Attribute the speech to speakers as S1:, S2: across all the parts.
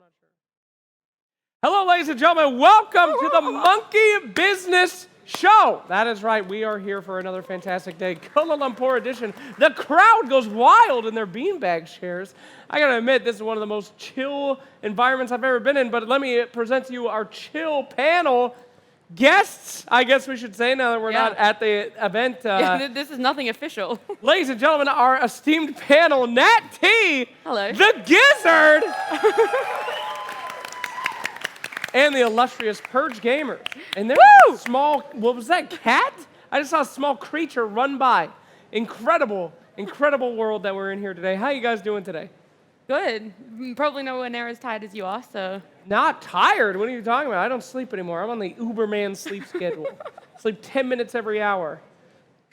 S1: not sure. Hello, ladies and gentlemen. Welcome to the Monkey Business Show. That is right. We are here for another fantastic day. Kuala Lumpur edition. The crowd goes wild in their beanbag chairs. I got to admit, this is one of the most chill environments I've ever been in, but let me present to you our chill panel guests, I guess we should say, now that we're not at the event.
S2: This is nothing official.
S1: Ladies and gentlemen, our esteemed panel, NatTea.
S2: Hello.
S1: The Gizzard. And the illustrious Purge Gamer. And there's a small, what was that, cat? I just saw a small creature run by. Incredible, incredible world that we're in here today. How you guys doing today?
S2: Good. Probably nowhere near as tired as you are, so.
S1: Not tired? What are you talking about? I don't sleep anymore. I'm on the Uberman sleep schedule. Sleep 10 minutes every hour.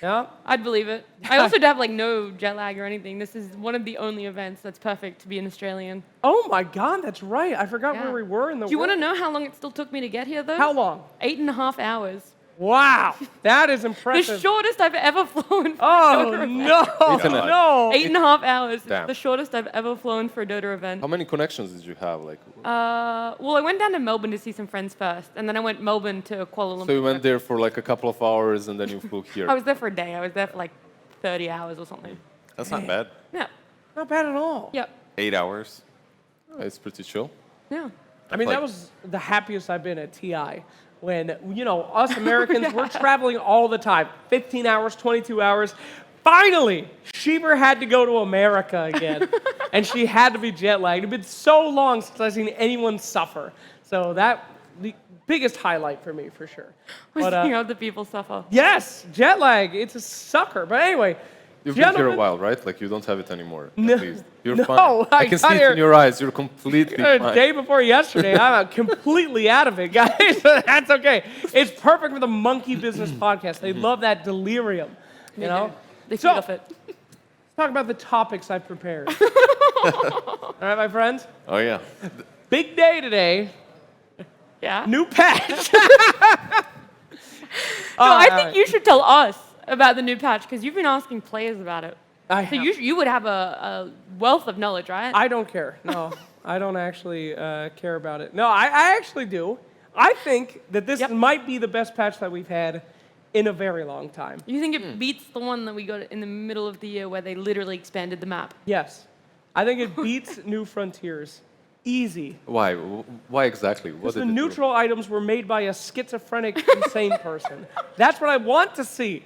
S1: Yeah?
S2: I'd believe it. I also have like no jet lag or anything. This is one of the only events that's perfect to be an Australian.
S1: Oh my God, that's right. I forgot where we were in the world.
S2: Do you want to know how long it still took me to get here, though?
S1: How long?
S2: 8.5 hours.
S1: Wow, that is impressive.
S2: The shortest I've ever flown for a
S1: Oh,
S2: Dota
S1: no,
S2: event.
S1: no.
S2: 8.5 hours.
S3: Damn.
S2: It's the shortest I've ever flown for a Dota event.
S3: How many connections did you have?
S2: Well, I went down to Melbourne to see some friends first, and then I went Melbourne to Kuala Lumpur.
S3: So you went there for like a couple of hours and then you flew here.
S2: I was there for a day. I was there for like 30 hours or something.
S4: That's not bad.
S2: Yeah.
S1: Not bad at all.
S2: Yep.
S4: 8 hours.
S3: Oh, it's pretty chill.
S2: Yeah.
S1: I mean, that was the happiest I've been at TI. When, you know, us Americans, we're traveling all the time. 15 hours, 22 hours. Finally, Sheever had to go to America again. And she had to be jet lagged. It's been so long since I've seen anyone suffer. So that, the biggest highlight for me, for sure.
S2: We're seeing other people suffer.
S1: Yes, jet lag, it's a sucker. But anyway,
S3: You've been here a while, right? Like you don't have it anymore,
S1: No,
S3: at least. You're
S1: no,
S3: fine. I can see it in your eyes. You're completely
S1: The
S3: fine.
S1: day before yesterday, I'm completely out of it, guys. That's okay. It's perfect for the Monkey Business Podcast. They love that delirium, you know?
S2: They feed
S1: So,
S2: off it.
S1: let's talk about the topics I've prepared. All right, my friends?
S4: Oh, yeah.
S1: Big day today.
S2: Yeah.
S1: New patch.
S2: I think you should tell us about the new patch, because you've been asking players about it.
S1: I
S2: So
S1: have.
S2: you would have a wealth of knowledge, right?
S1: I don't care. No, I don't actually care about it. No, I actually do. I think that this might be the best patch that we've had in a very long time.
S2: You think it beats the one that we got in the middle of the year where they literally expanded the map?
S1: Yes. I think it beats New Frontiers. Easy.
S3: Why? Why exactly? What
S1: Because
S3: did
S1: the
S3: it do?
S1: neutral items were made by a schizophrenic, insane person. That's what I want to see.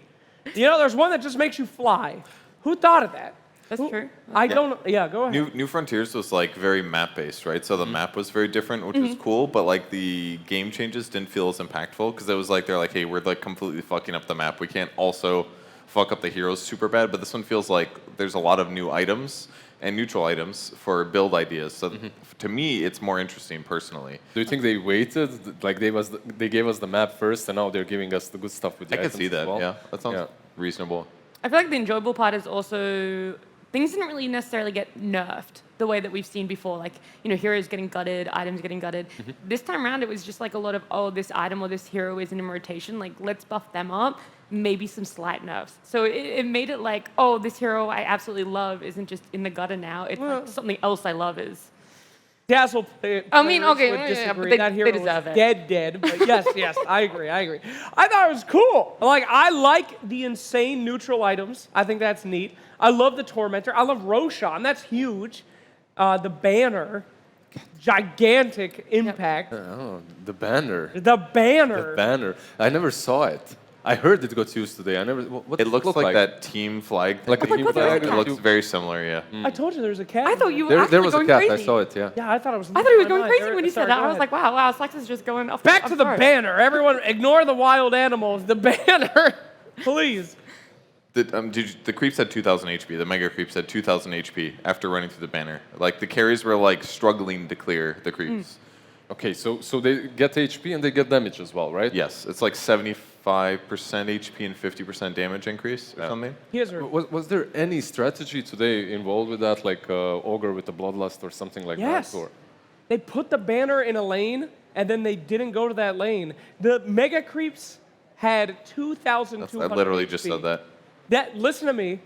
S1: You know, there's one that just makes you fly. Who thought of that?
S2: That's true.
S1: I don't. Yeah, go ahead.
S4: New Frontiers was like very map-based, right? So the map was very different, which was cool, but like the game changes didn't feel as impactful because it was like they're like, hey, we're like completely fucking up the map. We can't also fuck up the heroes super bad, but this one feels like there's a lot of new items and neutral items for build ideas. So to me, it's more interesting personally.
S3: Do you think they waited? Like they gave us the map first and now they're giving us the good stuff with the
S4: I could
S3: items
S4: see
S3: as
S4: that,
S3: well?
S4: yeah. That sounds reasonable.
S2: I feel like the enjoyable part is also things didn't really necessarily get nerfed the way that we've seen before. Like, you know, heroes getting gutted, items getting gutted. This time around, it was just like a lot of, oh, this item or this hero isn't in rotation. Like, let's buff them up. Maybe some slight nerfs. So it made it like, oh, this hero I absolutely love isn't just in the gutter now. It's like something else I love is.
S1: Dazzle.
S2: I mean, okay,
S1: would
S2: yeah,
S1: disagree.
S2: but they
S1: That hero
S2: deserve
S1: was
S2: it.
S1: dead. But yes, I agree. I thought it was cool. Like, I like the insane neutral items. I think that's neat. I love the Tormentor. I love Roshan. That's huge. The banner, gigantic impact.
S3: Oh, the banner.
S1: The banner.
S3: The banner. I never saw it. I heard it got used today. I never. What
S4: It looks
S3: look
S4: like that team flag.
S3: Like a
S2: like,
S3: team
S2: what the
S3: flag.
S2: heck?
S4: It looks very similar, yeah.
S1: I told you there was a cat.
S2: I thought you were
S3: There
S2: actually
S3: was a
S2: going
S3: cat.
S2: crazy.
S3: I saw it. Yeah.
S1: Yeah, I thought it was.
S2: I thought he was
S1: my
S2: going
S1: mind.
S2: crazy when he said
S1: Sorry,
S2: that.
S1: go
S2: I was
S1: ahead.
S2: like, wow, Slex is just going off.
S1: Back to the banner. Everyone, ignore the wild animals. The banner, please.
S4: The creeps had 2,000 HP. The mega creeps had 2,000 HP after running through the banner. Like the carries were like struggling to clear the creeps.
S3: Okay, so they get HP and they get damage as well, right?
S4: Yes, it's like 75% HP and 50% damage increase or something.
S1: Here's her.
S3: Was there any strategy today involved with that, like Ogre with the Bloodlust or something like
S1: Yes.
S3: that? Or?
S1: They put the banner in a lane, and then they didn't go to that lane. The mega creeps had 2,200
S4: I literally
S1: HP.
S4: just said that.
S1: Listen to me.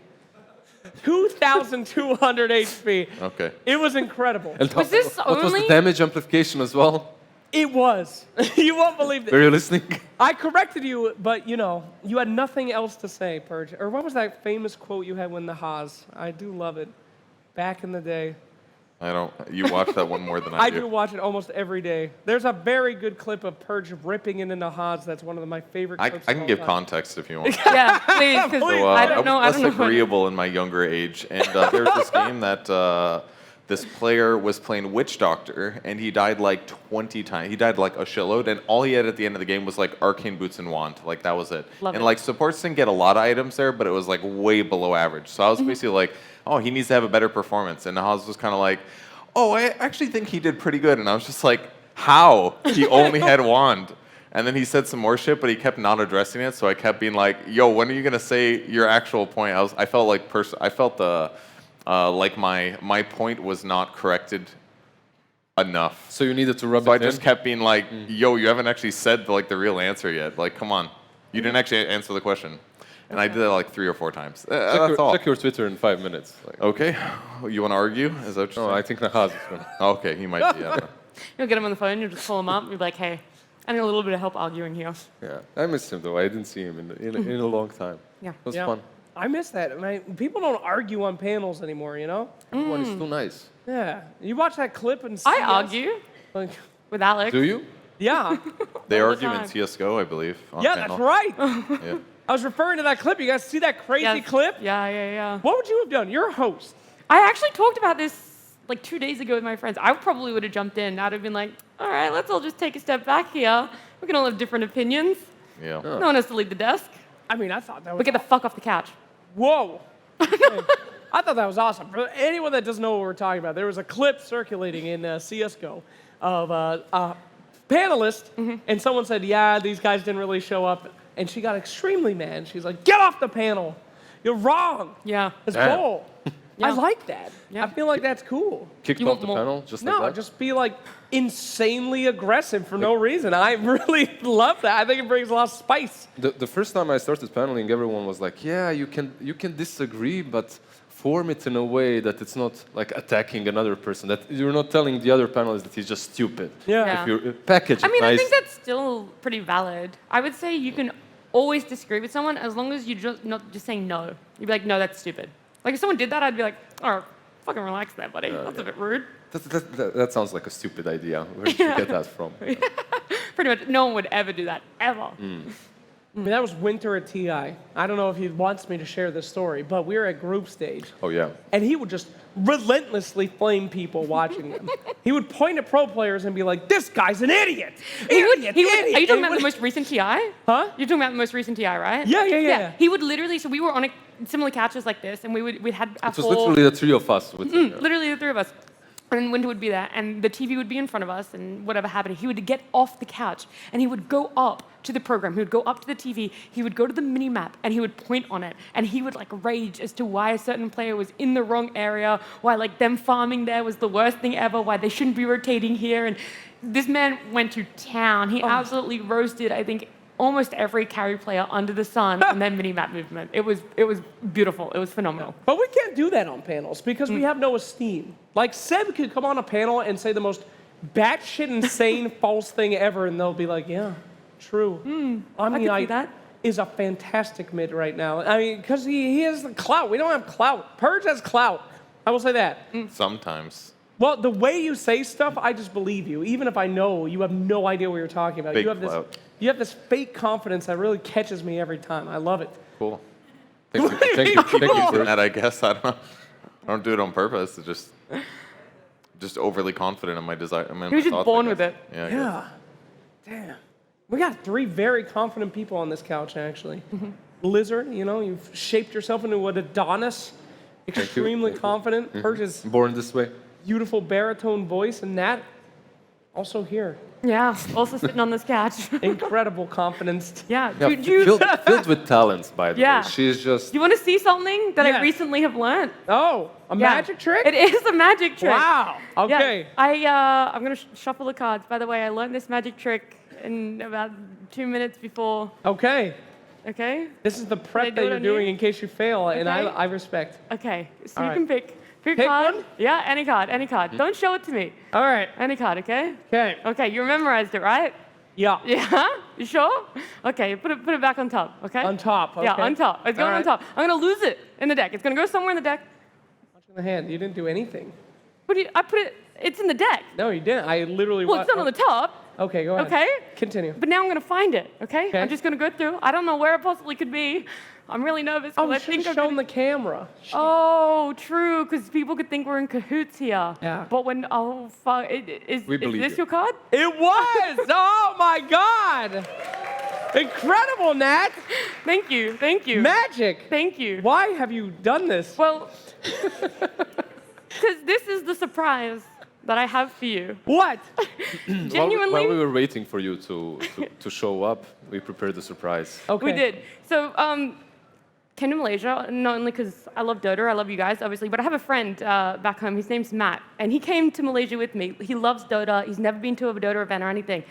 S1: 2,200 HP.
S4: Okay.
S1: It was incredible.
S3: And
S2: Was this
S3: what was the
S2: only-
S3: damage amplification as well?
S1: It was. You won't believe
S3: Were
S1: it.
S3: you listening?
S1: I corrected you, but you know, you had nothing else to say, Purge. Or what was that famous quote you had when the Haas? I do love it. Back in the day.
S4: I don't. You watch that one more than I
S1: I do watch it almost every day. There's a very good clip of Purge ripping it into Haas. That's one of my favorite
S4: I
S1: clips.
S4: can
S1: of all
S4: give
S1: time.
S4: context if you want.
S2: Yeah, please, because
S1: Please.
S2: I don't know. I
S4: was
S2: don't know.
S4: less agreeable in my younger age, and there was this game that this player was playing Witch Doctor, and he died like 20 times. He died like a shitload, and all he had at the end of the game was like Arcane Boots and Wand. Like that was it.
S2: Love
S4: and
S2: it.
S4: like supports didn't get a lot of items there, but it was like way below average. So I was basically like, oh, he needs to have a better performance. And Haas was kind of like, oh, I actually think he did pretty good. And I was just like, how? He only had Wand. And then he said some more shit, but he kept not addressing it. So I kept being like, yo, when are you gonna say your actual point? I felt like like my point was not corrected enough.
S3: So you needed to rub
S4: So I
S3: it in?
S4: just kept being like, yo, you haven't actually said like the real answer yet. Like, come on. You didn't actually answer the question. And I did that like 3 or 4 times. That's all.
S3: Check your Twitter in 5 minutes. Like,
S4: Okay. You want to argue? Is that what you're
S3: no,
S4: saying?
S3: I think Nahaz is going to.
S4: Okay, he might be. Yeah.
S2: You'll get him on the phone. You'll just call him up. You'll be like, hey, I need a little bit of help arguing here.
S3: Yeah, I miss him though. I didn't see him in a long time.
S2: Yeah.
S3: It was
S1: Yeah.
S3: fun.
S1: I miss that. I mean, people don't argue on panels anymore, you know?
S3: Everyone is too nice.
S1: Yeah. You watch that clip and
S2: I argue
S1: Like,
S2: with Alex.
S3: Do you?
S1: yeah.
S4: They
S2: All the
S4: argue in
S2: time.
S4: CSGO, I believe. On
S1: Yeah,
S4: panel.
S1: that's right.
S4: Yeah.
S1: I was referring to that clip. You guys see that crazy
S2: Yes.
S1: clip?
S2: Yeah.
S1: What would you have done? You're a host.
S2: I actually talked about this like 2 days ago with my friends. I probably would have jumped in. I'd have been like, all right, let's all just take a step back here. We can all have different opinions.
S4: Yeah.
S2: No one has to leave the desk.
S1: I mean, I thought that was.
S2: We get the fuck off the couch.
S1: Whoa. I thought that was awesome. For anyone that doesn't know what we're talking about, there was a clip circulating in CSGO of a panelist, and someone said, yeah, these guys didn't really show up. And she got extremely mad. She's like, get off the panel. You're wrong.
S2: Yeah.
S1: It's
S3: Damn.
S1: bull.
S2: Yeah.
S1: I like that.
S2: Yeah.
S1: I feel like that's cool.
S3: Kicked
S2: You
S3: off
S2: want
S3: the
S2: more-
S3: panel just like
S1: No,
S3: that?
S1: just be like insanely aggressive for no reason. I really love that. I think it brings a lot of spice.
S3: The first time I started paneling, everyone was like, yeah, you can disagree, but form it in a way that it's not like attacking another person, that you're not telling the other panelist that he's just stupid.
S2: Yeah.
S3: If you package it
S2: I mean,
S3: nice.
S2: I think that's still pretty valid. I would say you can always disagree with someone as long as you're just not just saying no. You'd be like, no, that's stupid. Like if someone did that, I'd be like, oh, fucking relax there, buddy. That's a bit rude.
S3: That sounds like a stupid idea. Where did you get that from?
S2: Pretty much no one would ever do that, ever.
S1: I mean, that was Winter at TI. I don't know if he wants me to share this story, but we were at group stage.
S3: Oh, yeah.
S1: And he would just relentlessly flame people watching him. He would point at pro players and be like, this guy's an idiot.
S2: He would,
S1: Idiot,
S2: are you
S1: idiot."
S2: talking
S1: And
S2: about the most recent TI?
S1: Huh?
S2: You're talking about the most recent TI, right?
S1: Yeah.
S2: He would literally, so we were on similar couches like this, and we had our
S3: It was
S2: four,
S3: literally the three of us. With
S2: literally the three of us. And Winter would be there, and the TV would be in front of us, and whatever happened, he would get off the couch, and he would go up to the program. He would go up to the TV. He would go to the mini map, and he would point on it, and he would like rage as to why a certain player was in the wrong area, why like them farming there was the worst thing ever, why they shouldn't be rotating here. And this man went to town. He absolutely roasted, I think, almost every carry player under the sun on their mini map movement. It was beautiful. It was phenomenal.
S1: But we can't do that on panels because we have no esteem. Like, Seb could come on a panel and say the most batshit insane false thing ever, and they'll be like, yeah, true. I mean,
S2: could see that.
S1: is a fantastic mid right now. I mean, because he has the clout. We don't have clout. Purge has clout. I will say that.
S4: Sometimes.
S1: Well, the way you say stuff, I just believe you. Even if I know, you have no idea what you're talking about.
S4: Big
S1: You have this fake confidence that really catches me every time. I love it.
S4: Cool.
S3: Thank you.
S4: For that, I guess. I don't do it on purpose. It's just overly confident in my desire. I mean,
S2: He was
S4: my
S2: just
S4: thoughts,
S2: born
S4: I
S2: with
S4: guess.
S2: it.
S4: Yeah. I guess.
S1: Yeah. Damn. We got 3 very confident people on this couch, actually. Lizzard, you've shaped yourself into an Adonis. Extremely confident. Purge is
S3: Born this way.
S2: beautiful
S1: baritone voice, and Nat, also here.
S2: Yeah, also sitting on this couch.
S1: Incredible confidence.
S2: Yeah,
S3: Yeah, filled with talents, by the
S2: Yeah.
S3: way. She's just.
S2: you want to see something that
S1: Yes.
S2: I recently have learned?
S1: Oh, a
S2: Yeah.
S1: magic trick?
S2: It is a magic trick.
S1: Wow. Okay.
S2: Yeah. I'm gonna shuffle the cards. By the way, I learned this magic trick in about 2 minutes before.
S1: Okay.
S2: Okay?
S1: This is the
S2: I
S1: prep
S2: do
S1: that
S2: it
S1: you're
S2: on
S1: doing
S2: you?
S1: in case you fail, and
S2: Okay.
S1: I respect.
S2: Okay, so
S1: All
S2: you
S1: right.
S2: can pick a
S1: Pick
S2: card.
S1: one?
S2: Yeah, any card, any card. Don't show it to me.
S1: All right.
S2: Any card, okay?
S1: Okay.
S2: Okay, you memorized it, right?
S1: Yeah.
S2: Yeah? You sure? Okay, put it back on top, okay?
S1: On top. Okay.
S2: Yeah, on top. It's going
S1: All
S2: on
S1: right.
S2: top. I'm gonna lose it in the deck. It's gonna go somewhere in the deck.
S1: Punch in the hand. You didn't do anything.
S2: I put it. It's in the deck.
S1: No, you didn't. I literally.
S2: Well, it's not on the top.
S1: Okay, go ahead.
S2: Okay?
S1: Continue.
S2: But now I'm gonna find it. Okay?
S1: Okay.
S2: I'm just gonna go through. I don't know where it possibly could be. I'm really nervous. 'cause
S1: Oh,
S2: I
S1: you should
S2: think
S1: have
S2: I'm
S1: shown
S2: gonna-
S1: the camera.
S2: Oh, true. Because people could think we're in cahoots here.
S1: Yeah.
S2: But when is
S3: We believe
S2: this
S3: you.
S2: your card?
S1: It was! Oh my God! Incredible, Nat!
S2: Thank you. Thank you.
S1: Magic!
S2: Thank you.
S1: Why have you done this?
S2: Well, because this is the surprise that I have for you.
S1: What?
S2: Genuinely,
S3: While we were waiting for you to show up, we prepared the surprise.
S1: Okay.
S2: we did. So, came to Malaysia, not only because I love Dota, I love you guys, obviously, but I have a friend back home. His name's Matt, and he came to Malaysia with me. He loves Dota. He's never been to a Dota event or anything.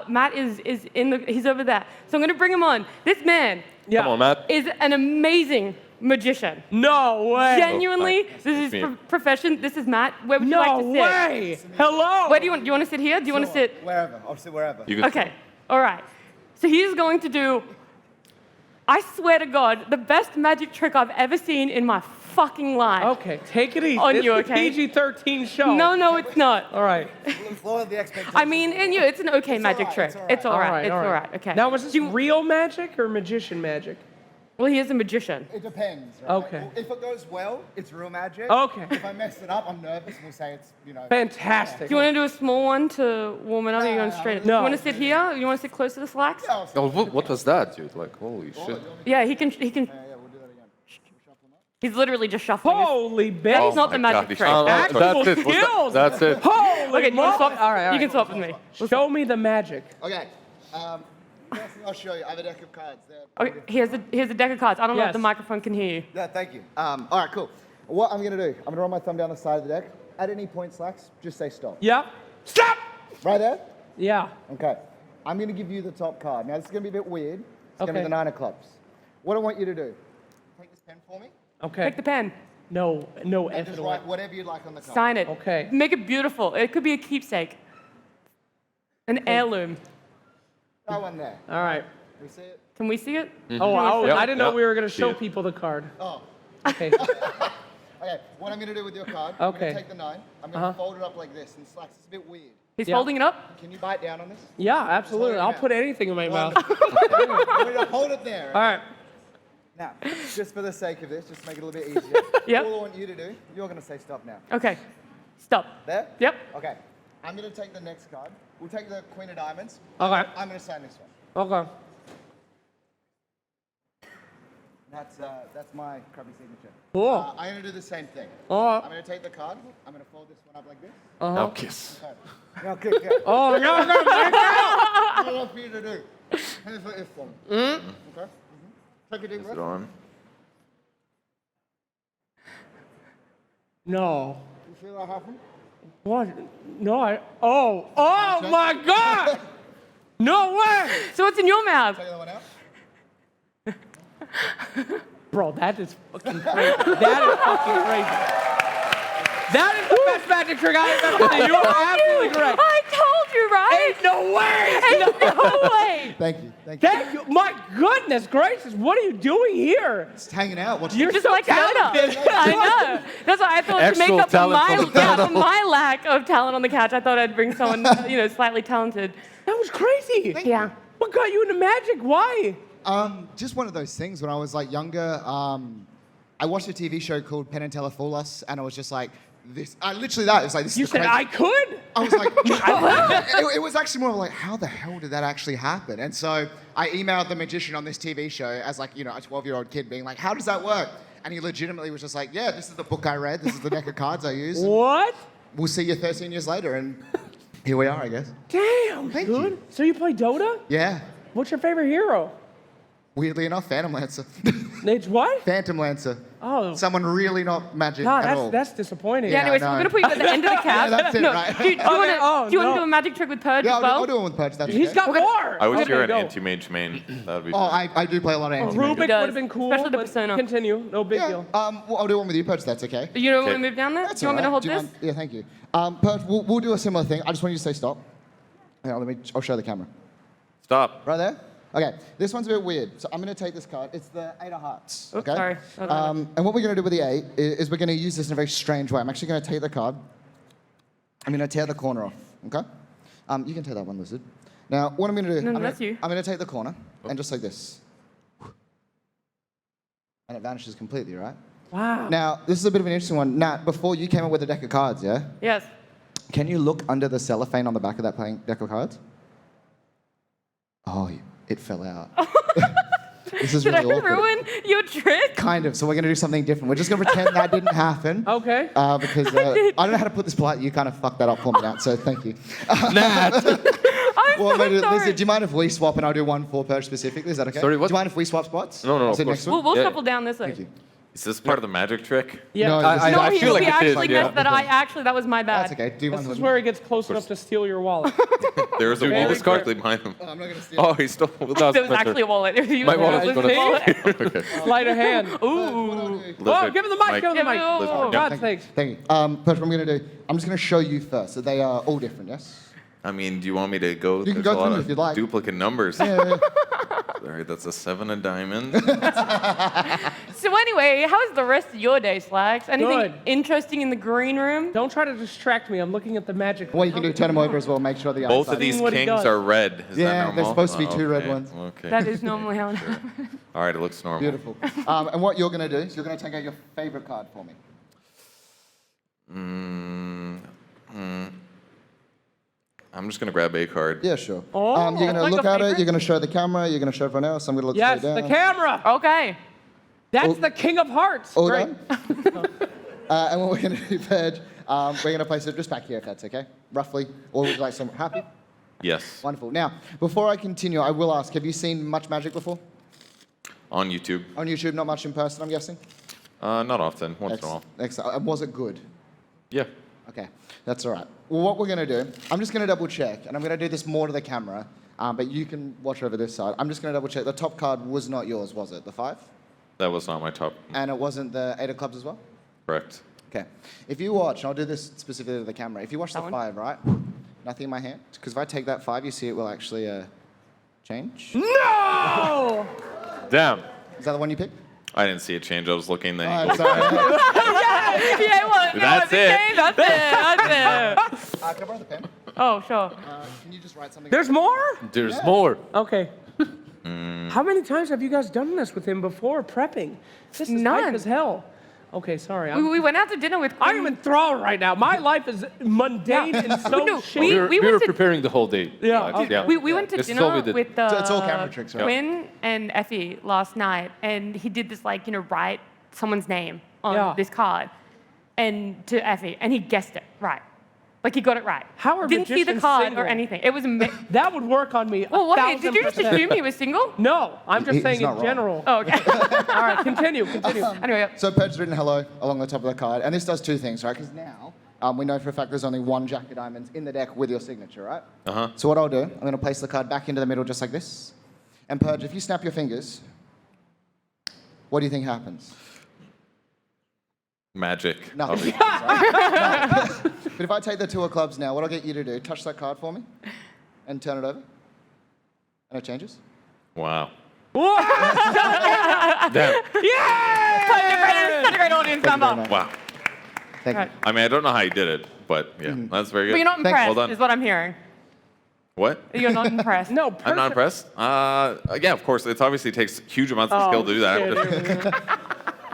S2: Matt is he's over there. So I'm going to bring him on. This man
S1: Yeah.
S3: Come on, Matt.
S2: is an amazing magician.
S1: No way.
S2: Genuinely,
S3: Oh,
S2: this is
S3: me.
S2: Profession. This is Matt. Where would you
S1: No
S2: like to sit?
S1: way. Hello.
S2: Where do you want to sit here? Do you want to sit?
S5: Wherever. I'll sit wherever.
S4: You can
S2: Okay, all right. So he's going to do, I swear to God, the best magic trick I've ever seen in my fucking life.
S1: Okay, take it easy.
S2: On
S1: It's
S2: you,
S1: a
S2: okay?
S1: PG-13 show.
S2: No, it's not.
S1: All right.
S5: Lower the expectations.
S2: I mean, and it's an okay magic
S5: alright,
S2: trick.
S5: it's alright.
S2: It's all right. It's all right. Okay.
S1: Now, was this real magic or magician magic?
S2: Well, he is a magician.
S5: It depends. Right?
S1: Okay.
S5: If it goes well, it's real magic.
S1: Okay.
S5: If I mess it up, I'm nervous and we'll say it's,
S1: Fantastic.
S2: Do you want to do a small one to warm it up? Or are you going straight?
S1: No.
S2: You want to sit here? You want to sit close to the slacks?
S5: Yeah,
S3: Oh, what was that, dude? Like, holy shit.
S2: Yeah, he can.
S5: we'll do that again. Shuffle them up.
S2: He's literally just shuffling.
S1: Holy bitch.
S2: That's not the
S4: my
S2: magic
S4: God,
S2: trick.
S3: Oh,
S1: Actual
S3: that's it.
S1: skills.
S3: That's it.
S1: Holy
S2: Okay, do you want to swap?
S1: All right.
S2: You can swap with me.
S1: Show me the magic.
S5: Okay. First thing I'll show you, I have a deck of cards there.
S2: Okay, here's a deck of cards. I don't know if
S1: Yes.
S2: the microphone can hear you.
S5: Yeah, thank you. All right, cool. What I'm going to do, I'm going to run my thumb down the side of the deck. At any point, Slacks, just say stop.
S1: Yeah. Stop.
S5: Right there?
S1: Yeah.
S5: Okay. I'm going to give you the top card. Now, this is going to be a bit weird. It's going to be
S1: Okay.
S5: the 9 of clubs. What I want you to do, take this pen for me
S1: Okay.
S2: Take the pen.
S1: No
S5: and
S1: effing
S5: just
S1: way.
S5: write whatever you'd like on the card.
S2: Sign it.
S1: Okay.
S2: Make it beautiful. It could be a keepsake. An heirloom.
S5: That one there.
S1: All right.
S5: We see it?
S2: Can we see it?
S1: Oh,
S3: Yeah,
S1: I didn't know
S3: yeah.
S1: we were going to
S3: See
S1: show
S3: it.
S1: people the card.
S5: Oh.
S1: Okay.
S5: Okay, what I'm going to do with your card, I'm
S1: Okay.
S5: going to take the 9, I'm going to fold it up like this, and Slacks, it's a bit weird.
S2: He's
S1: Yeah.
S2: folding it up.
S5: Can you bite down on this?
S1: Yeah, absolutely. I'll put anything in my mouth.
S5: I'm going to hold it there.
S1: All right.
S5: Now, just for the sake of this, just to make it a little bit easier,
S2: Yep.
S5: all I want you to do, you're going to say stop now.
S2: Okay. Stop.
S5: There?
S2: Yep.
S5: Okay. I'm going to take the next card. We'll take the Queen of Diamonds.
S1: Okay.
S5: I'm going to sign this one.
S1: Okay.
S5: That's my crappy signature.
S1: Cool.
S5: I'm going to do the same thing.
S1: Oh.
S5: I'm going to take the card. I'm going to fold this one up like this.
S3: Now kiss.
S5: Okay. Now, kick, yeah.
S1: Oh, no, no, no.
S5: What I want for you to do. Hands like this for me. Okay? Take a deep
S4: Is
S5: breath.
S4: it on?
S1: No.
S5: You feel that happen?
S1: What? No, oh my God! No way!
S2: So what's in your mouth?
S5: Take the one out.
S1: Bro, that is fucking crazy. That is fucking crazy. That is the best magic trick I've ever seen. You are absolutely correct.
S2: I told you, right?
S1: Ain't no way!
S2: Ain't no way.
S5: Thank you. Thank you.
S1: Thank you. My goodness gracious, what are you doing here?
S5: Just hanging out. Watching
S1: You're
S2: Just
S1: so
S2: like
S1: talented.
S2: Dota. I know. That's why I thought to make
S3: Actual
S2: up for
S3: talent
S2: my,
S3: on the
S2: yeah, for
S3: panel.
S2: my lack of talent on the couch, I thought I'd bring someone, slightly talented.
S1: That was crazy.
S2: Yeah.
S1: What got you into magic? Why?
S5: Just one of those things when I was like younger. I watched a TV show called Penn and Teller Fool Us, and I was just like, this. Literally that. It was like, this
S1: You
S5: is the
S1: said
S5: crazy-
S1: I could?
S5: I was like, it was actually more like, how the hell did that actually happen? And so I emailed the magician on this TV show as like, a 12-year-old kid being like, how does that work? And he legitimately was just like, yeah, this is the book I read. This is the deck of cards I use.
S1: What?
S5: We'll see you 13 years later. And here we are, I guess.
S1: Damn,
S5: Thank
S1: dude.
S5: you.
S1: So you play Dota?
S5: Yeah.
S1: What's your favorite hero?
S5: Weirdly enough, Phantom Lancer.
S1: It's what?
S5: Phantom Lancer.
S1: Oh.
S5: Someone really not magic
S1: God,
S5: at all.
S1: that's disappointing.
S2: Yeah, anyways,
S5: no.
S2: we're going to put you at the end of the cap.
S5: Yeah, that's it,
S2: no,
S5: right?
S2: do you want to do a magic trick with Purge
S5: Yeah,
S2: as well?
S5: I'll do one with Purge. That's
S1: He's
S5: okay.
S1: got more.
S4: I wish
S1: Okay,
S4: you were an
S1: go.
S4: anti-mage main. That would be
S5: Oh,
S4: fun.
S5: I do play a lot of anti.
S1: Rubik would
S2: does,
S1: have been cool.
S2: especially the
S1: but
S2: persona.
S1: Continue. No big
S5: Yeah.
S1: deal.
S5: Well, I'll do one with you, Purge. That's okay.
S2: You don't want
S4: Okay.
S2: to move down there?
S5: That's
S2: Do you want me to
S5: all right.
S2: hold
S5: Do you
S2: this?
S5: mind- Yeah, thank you. Purge, we'll do a similar thing. I just want you to say stop. Hang on, I'll show the camera.
S4: Stop.
S5: Right there? Okay, this one's a bit weird. So I'm going to take this card. It's the 8 of hearts.
S2: Oops,
S5: Okay?
S2: sorry.
S5: And what we're going to do with the 8 is we're going to use this in a very strange way. I'm actually going to take the card. I'm going to tear the corner off. Okay? You can take that one, Lizzard. Now, what I'm going to do...
S2: No,
S5: I'm
S2: that's you.
S5: I'm going to take the corner and just like this. And it vanishes completely, right?
S1: Wow.
S5: Now, this is a bit of an interesting one. Nat, before you came up with a deck of cards, yeah?
S2: Yes.
S5: Can you look under the cellophane on the back of that deck of cards? Oh, it fell out. This is
S2: Did
S5: really
S2: I
S5: awkward.
S2: ruin your trick?
S5: Kind of. So we're going to do something different. We're just going to pretend that didn't happen.
S1: Okay.
S5: Because I don't know how to put this polite. You kind of fucked that up for me, Nat. So thank you.
S2: I'm
S5: Well,
S2: so sorry.
S5: Lizzie, do you mind if we swap and I'll do one for Purge specifically? Is that okay?
S3: Sorry, what?
S5: Do you mind if we swap spots?
S3: No, no,
S5: I'll
S3: of
S5: sit
S3: course.
S5: next to him.
S2: We'll
S3: Yeah.
S2: shuffle down this way.
S5: Thank you.
S4: Is this part of the magic trick?
S1: Yeah.
S5: No,
S3: I
S2: No,
S3: feel
S2: he
S3: like it is,
S2: actually
S3: yeah.
S2: messed that. That was my bad.
S5: That's okay. Do you mind?
S1: This is where he gets close enough to steal your wallet.
S4: There is a
S3: Dude, you
S4: wallet
S3: discard-
S4: directly behind him.
S5: I'm not going to steal.
S3: Oh, he stole. Well,
S2: There was actually a wallet.
S3: My wallet's
S2: Was
S3: gonna
S2: it?
S3: fall.
S4: Okay.
S1: Sleight of hand.
S2: Ooh.
S1: Oh,
S4: Lizard,
S1: give him the mic. Give him the mic.
S2: Yeah,
S1: Oh,
S2: yeah.
S1: God, thanks.
S5: Thank you. Purge, what I'm going to do, I'm just going to show you first. So they are all different, yes?
S4: I mean, do you want me to go?
S5: You can
S4: There's
S5: go
S4: a
S5: through
S4: lot
S5: them
S4: of
S5: if you'd like.
S4: duplicate numbers.
S5: Yeah.
S4: All right, that's a 7 of diamonds.
S2: So anyway, how was the rest of your day, Slacks? Anything
S1: Good.
S2: interesting in the green room?
S1: Don't try to distract me. I'm looking at the magic.
S5: What you can do, turn them over as well. Make sure the
S4: Both
S5: eyesight
S4: of these
S1: Seeing what he
S4: kings
S1: does.
S4: are red. Is that
S5: Yeah,
S4: normal?
S5: they're supposed to be
S4: Oh,
S5: two red
S4: okay,
S5: ones.
S4: Okay.
S2: That is normally how it happens.
S4: All right, it looks normal.
S5: Beautiful. And what you're going to do is you're going to take out your favorite card for me.
S4: I'm just gonna grab a card.
S5: Yeah, sure.
S1: Oh,
S5: you're going to
S2: like
S5: look
S2: a
S5: at it.
S2: favorite?
S5: You're going to show the camera. You're going to show everyone else. I'm going to look
S1: Yes,
S5: straight
S1: the
S5: down.
S1: camera.
S2: Okay.
S1: That's the king of hearts.
S5: All
S1: Great.
S5: done? And what we're going to do, Purge, we're going to place it just back here, if that's okay. Roughly. Or would you like some happy?
S4: Yes.
S5: Wonderful. Now, before I continue, I will ask, have you seen much magic before?
S4: On YouTube.
S5: On YouTube, not much in person, I'm guessing?
S4: Not often. Once in a while.
S5: Excellent. Was it good?
S4: Yeah.
S5: Okay, that's all right. Well, what we're going to do, I'm just going to double check, and I'm going to do this more to the camera, but you can watch over this side. I'm just going to double check. The top card was not yours, was it? The 5?
S4: That was not my top.
S5: And it wasn't the 8 of clubs as well?
S4: Correct.
S5: Okay. If you watch, and I'll do this specifically to the camera, if you watch the
S2: That one?
S5: 5, right? Nothing in my hand. Because if I take that 5, you see it will actually change.
S1: No!
S3: Damn.
S5: Is that the one you picked?
S4: I didn't see it change. I was looking. Then
S5: Oh, sorry.
S2: Yeah, well,
S4: That's it.
S2: That's it.
S5: Can I borrow the pen?
S2: Oh, sure.
S5: Can you just write something?
S1: There's more?
S3: There's more.
S1: Okay. How many times have you guys done this with him before, prepping? This is
S2: None.
S1: hype as hell. Okay, sorry.
S2: We went out to dinner with.
S1: I am enthralled right now. My life is mundane and so
S2: No,
S1: shit.
S2: we
S3: We were
S2: went to-
S3: preparing the whole day.
S1: Yeah,
S3: Like,
S1: okay.
S2: We went to
S3: This is all we
S2: dinner
S3: did.
S2: with
S5: So it's all camera tricks, right?
S2: Quinn and Effie last night, and he did this write someone's name on
S1: Yeah.
S2: this card, and to Effie, and he guessed it right, like he got it right.
S1: How are
S2: Didn't see the
S1: magicians
S2: card
S1: single?
S2: or anything. It was
S1: That would work on me.
S2: well. Why did you just
S1: 1,000%.
S2: assume he was single?
S1: No, I'm just
S5: He's
S1: saying
S5: not
S1: in
S5: wrong.
S1: general.
S2: Oh, okay.
S1: All right, continue.
S2: Anyway,
S5: So Purge's written hello along the top of the card, and this does two things, right? Because now we know for a fact there's only one Jack of Diamonds in the deck with your signature, right?
S4: Uh-huh.
S5: So what I'll do, I'm going to place the card back into the middle just like this. And Purge, if you snap your fingers, what do you think happens?
S4: Magic.
S5: Nothing. happens, right? But if I take the 2 of clubs now, what I'll get you to do, touch that card for me and turn it over. And it changes.
S4: Wow.
S1: Whoa!
S3: Damn.
S1: Yeah!
S2: such a great audience
S5: Thank you very
S2: member.
S5: much.
S4: Wow.
S5: Thank
S2: Right.
S5: you.
S4: I mean, I don't know how you did it, but yeah, that's very good.
S2: But you're not
S5: Thanks.
S2: impressed,
S4: Well done.
S2: is what I'm hearing.
S4: What?
S2: You're not impressed.
S1: No,
S4: I'm
S1: perfect.
S4: not impressed. Yeah, of course. It obviously takes huge amounts of skill to do that.
S1: shit.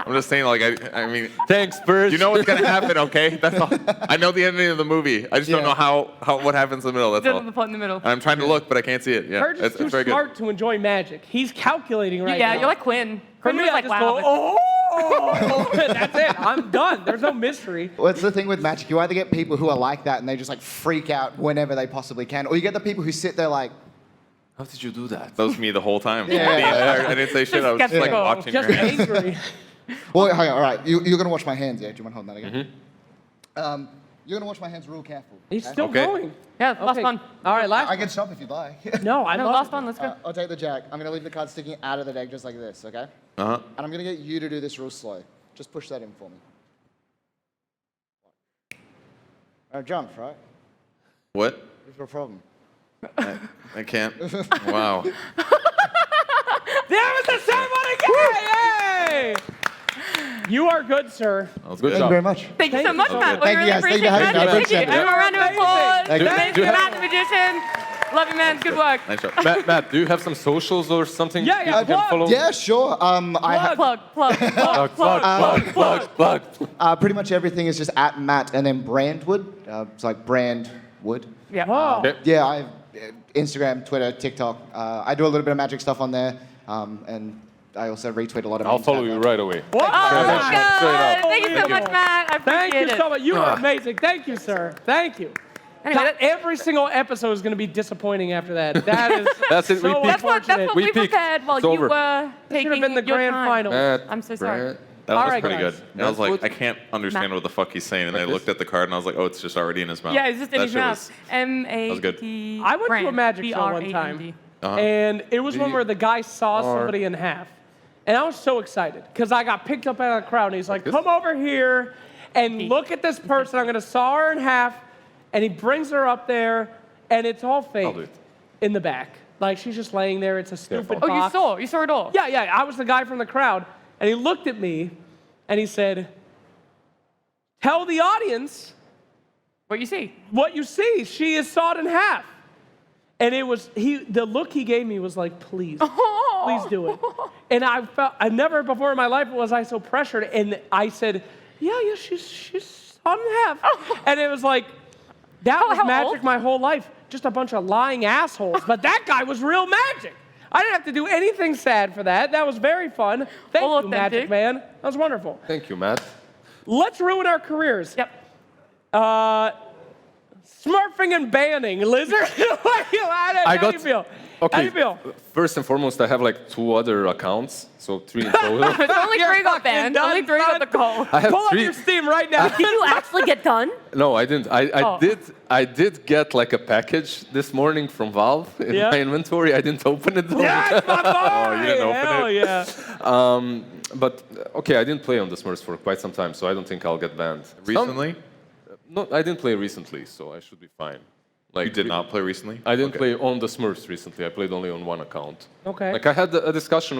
S4: I'm just saying, like, I mean,
S3: Thanks, Purge.
S4: you know what's gonna happen, okay? That's all. I know the ending of the movie. I just don't
S5: Yeah.
S4: know how what happens in the middle. That's
S2: Just
S4: all.
S2: the part in the middle.
S4: I'm trying to look, but I can't see it. Yeah,
S1: Purge is too
S4: it's very
S1: smart to enjoy magic. He's calculating right
S2: Yeah,
S1: now.
S2: you're like Quinn.
S1: For
S2: Quinn
S1: me,
S2: was
S1: I
S2: like,
S1: just
S2: wow.
S1: go,
S2: but-
S1: oh! That's it. I'm done. There's no mystery.
S5: Well, it's the thing with magic. You either get people who are like that and they just like freak out whenever they possibly can, or you get the people who sit there like,
S3: How did you do that?
S4: That was me the whole time.
S5: Yeah.
S4: I didn't say shit. I was just like
S2: Skeptical.
S4: watching
S1: Just
S4: your hands.
S1: angry.
S5: Well, hang on. All right, you're gonna watch my hands. Yeah, do you mind holding that again? You're gonna watch my hands real careful.
S1: He's
S5: okay?
S1: still
S4: Okay.
S1: going.
S2: Yeah, last
S1: Okay.
S2: one.
S1: All right, last
S5: I
S1: one.
S5: can stop if you'd like.
S1: No, I
S2: No,
S1: love
S2: last
S1: it.
S2: one. Let's go.
S5: I'll take the jack. I'm gonna leave the card sticking out of the deck just like this, okay?
S4: Uh-huh.
S5: And I'm gonna get you to do this real slow. Just push that in for me. Jump, right?
S4: What?
S5: What's your problem?
S4: I can't. Wow.
S1: There was the ceremony again! Yay! You are good, sir.
S4: That was
S3: Good
S4: good.
S3: job.
S5: Very much.
S2: Thank you so much,
S4: Okay.
S2: Matt. We
S5: Thank you,
S2: really
S5: guys. Thank
S2: appreciate
S5: you for having
S2: it.
S5: me. I
S2: Thank you.
S5: appreciate it.
S2: Everyone, round of applause.
S3: Thank you.
S2: Thank
S3: Do
S2: you,
S3: you
S2: Matt,
S3: have-
S2: the magician. Love you, man. Good work.
S4: Nice job.
S3: Matt, do you have some socials or something?
S1: Yeah,
S3: people can
S1: plug.
S3: follow?
S5: Yeah, sure. I have
S2: Plug.
S5: pretty much everything is just at Matt and then Brandwood. It's like Brandwood.
S2: Yeah.
S1: Oh.
S3: Okay.
S5: Yeah, I have Instagram, Twitter, TikTok. I do a little bit of magic stuff on there, and I also retweet a lot of.
S3: I'll
S5: memes
S3: follow
S5: back
S3: you
S5: up.
S3: right away.
S1: What?
S2: Oh, let's
S3: Straight up.
S2: go. Thank you so
S1: Thank
S2: much,
S1: you.
S2: Matt. I
S1: Thank
S2: appreciate
S1: you
S2: it.
S1: so much. You are amazing. Thank you, sir. Thank you.
S2: Anyway,
S1: God, every single episode is going to be disappointing after that. That is
S3: That's it. We
S1: so
S3: peaked.
S2: that's what
S1: unfortunate.
S3: We
S2: we
S3: peaked.
S2: prepared while
S3: It's
S2: you
S3: over.
S2: were
S1: This should
S2: taking
S1: have been the
S2: your
S1: grand
S2: time.
S1: final.
S3: Matt,
S2: I'm so sorry.
S3: Brad.
S4: That
S1: All
S4: was
S1: right,
S4: pretty
S1: guys.
S4: good. And I was like,
S3: That's
S4: I can't understand
S2: Matt.
S4: what the fuck he's saying. And then I
S3: Like
S4: looked at the card and I was like, oh, it's just already in his mouth.
S2: Yeah, it's just in
S4: That
S2: his
S4: shit
S2: mouth.
S4: was-
S2: M-A-T.
S1: I went to a
S2: brand.
S1: magic show one
S2: B-R-A-N-D.
S1: time, and it was one where the guy saw somebody in half. And I was so excited because I got picked up out of the crowd, and he's like, come over here and look at this person. I'm going to saw her in half. And he brings her up there, and it's all
S3: I'll
S1: fake
S3: do it.
S1: in the back. Like, she's just laying there. It's a stupid
S2: Oh, you
S1: box.
S2: saw? You saw it all?
S1: Yeah, yeah. I was the guy from the crowd. And he looked at me, and he said, tell the audience
S2: What you see?
S1: what you see. She is sawed in half. And it was, the look he gave me was like, please, please do it. And I never before in my life was I so pressured. And I said, yeah, she's sawed in half. And it was like, that was
S2: how
S1: magic
S2: old?
S1: my whole life. Just a bunch of lying assholes. But that guy was real magic. I didn't have to do anything sad for that. That was very fun. Thank
S2: All
S1: you, Magic
S2: authentic.
S1: Man. That was wonderful.
S3: Thank you, Matt.
S1: Let's ruin our careers.
S2: Yep.
S1: Smurfing and banning. Lizard, how do you feel?
S3: Okay.
S1: How do you feel?
S3: First and foremost, I have like 2 other accounts, so 3 in total.
S2: It's only
S1: You're
S2: 3 got
S1: fucking
S2: banned.
S1: done,
S2: Only 3 got
S1: son.
S2: the call.
S3: I have
S1: Pull up
S3: 3.
S1: your Steam right now.
S2: Did you actually get done?
S3: No, I didn't. I
S2: Oh.
S3: I did get like a package this morning from Valve in
S1: Yeah.
S3: my inventory. I didn't open it though.
S1: Yes, my boy!
S4: Oh, you didn't open
S1: Hell
S4: it?
S1: yeah.
S3: But okay, I didn't play on the Smurfs for quite some time, so I don't think I'll get banned.
S4: Recently?
S3: No, I didn't play recently, so I should be fine. Like
S4: You did not play recently?
S3: I didn't
S4: Okay.
S3: play on the Smurfs recently. I played only on one account.
S1: Okay.
S3: Like I had a discussion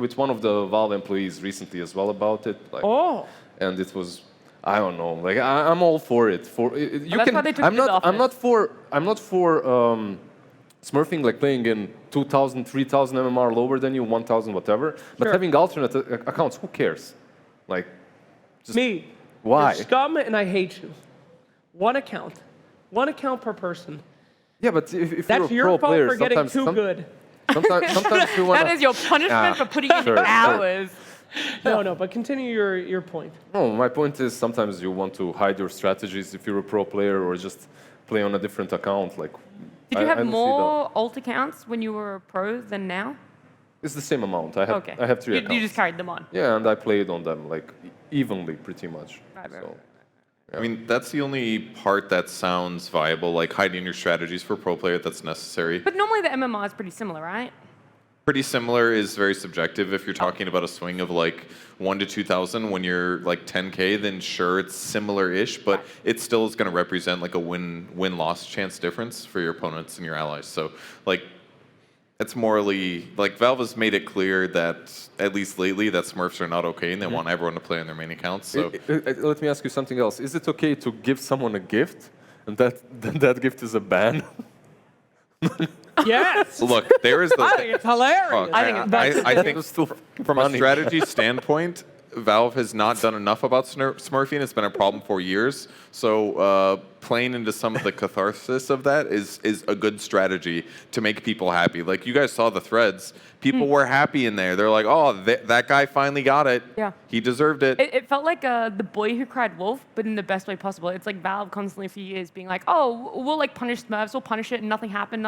S3: with one of the Valve employees recently as well about it. Like,
S1: Oh.
S3: and it was, I don't know. Like I'm all for it. You
S2: that's
S3: can.
S2: why they took
S3: I'm
S2: you to
S3: not.
S2: the
S3: I'm not for. I'm not for Smurfing like playing in 2,000, 3,000 MMR lower than you, 1,000 whatever. But
S1: Sure.
S3: having alternate accounts, who cares? Like, just
S1: Me.
S3: why?
S1: You're scum and I hate you. One account. One account per person.
S3: Yeah, but if
S1: That's
S3: you're a
S1: your
S3: pro
S1: fault
S3: player,
S1: for getting
S3: sometimes
S1: too good.
S3: Sometimes you want.
S2: That is your punishment for putting in
S3: sure, sure.
S2: hours.
S1: No, but continue your point.
S3: No, my point is sometimes you want to hide your strategies if you're a pro player or just play on a different account. Like,
S2: Did you
S3: I
S2: have
S3: don't see
S2: more alt accounts when you were a pro than now?
S3: that. It's the same amount. I have 3 accounts.
S2: You just carried them on.
S3: Yeah, and I played on them like evenly, pretty much.
S2: Right.
S4: I mean, that's the only part that sounds viable, like hiding your strategies for a pro player that's necessary.
S2: But normally the MMR is pretty similar, right?
S4: Pretty similar is very subjective. If you're talking about a swing of like 1 to 2,000 when you're like 10K, then sure, it's similar-ish, but it still is going to represent like a win-loss chance difference for your opponents and your allies. So like, it's morally, like Valve has made it clear that, at least lately, that Smurfs are not okay and they want everyone to play on their main accounts. So
S3: Let me ask you something else. Is it okay to give someone a gift and that gift is a ban?
S1: Yes.
S4: look, there is the...
S1: I think it's hilarious.
S4: Fuck,
S2: I think it's
S4: I think
S3: It's still
S4: from a
S3: funny.
S4: strategy standpoint, Valve has not done enough about Smurfing. It's been a problem for years. So playing into some of the catharsis of that is a good strategy to make people happy. Like you guys saw the threads. People were happy in there. They're like, oh, that guy finally got it.
S2: Yeah.
S4: He deserved it.
S2: It felt like the boy who cried wolf, but in the best way possible. It's like Valve constantly for years being like, oh, we'll like punish Smurfs, we'll punish it, and nothing happened.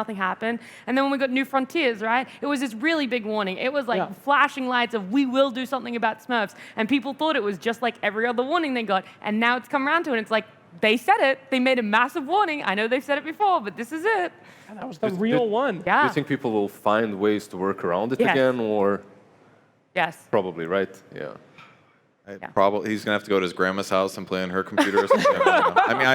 S2: And then when we got New Frontiers, right, it was this really big warning. It was like flashing lights of we will do something about Smurfs. And people thought it was just like every other warning they got. And now it's come around to it, and it's like, they said it. They made a massive warning. I know they've said it before, but this is it.
S1: And that was the real one.
S3: Do
S2: Yeah.
S3: you think people will find ways to work around it
S2: Yes.
S3: again, or
S2: Yes.
S3: probably, right? Yeah.
S4: Probably he's gonna have to go to his grandma's house and play on her computer or something. I mean,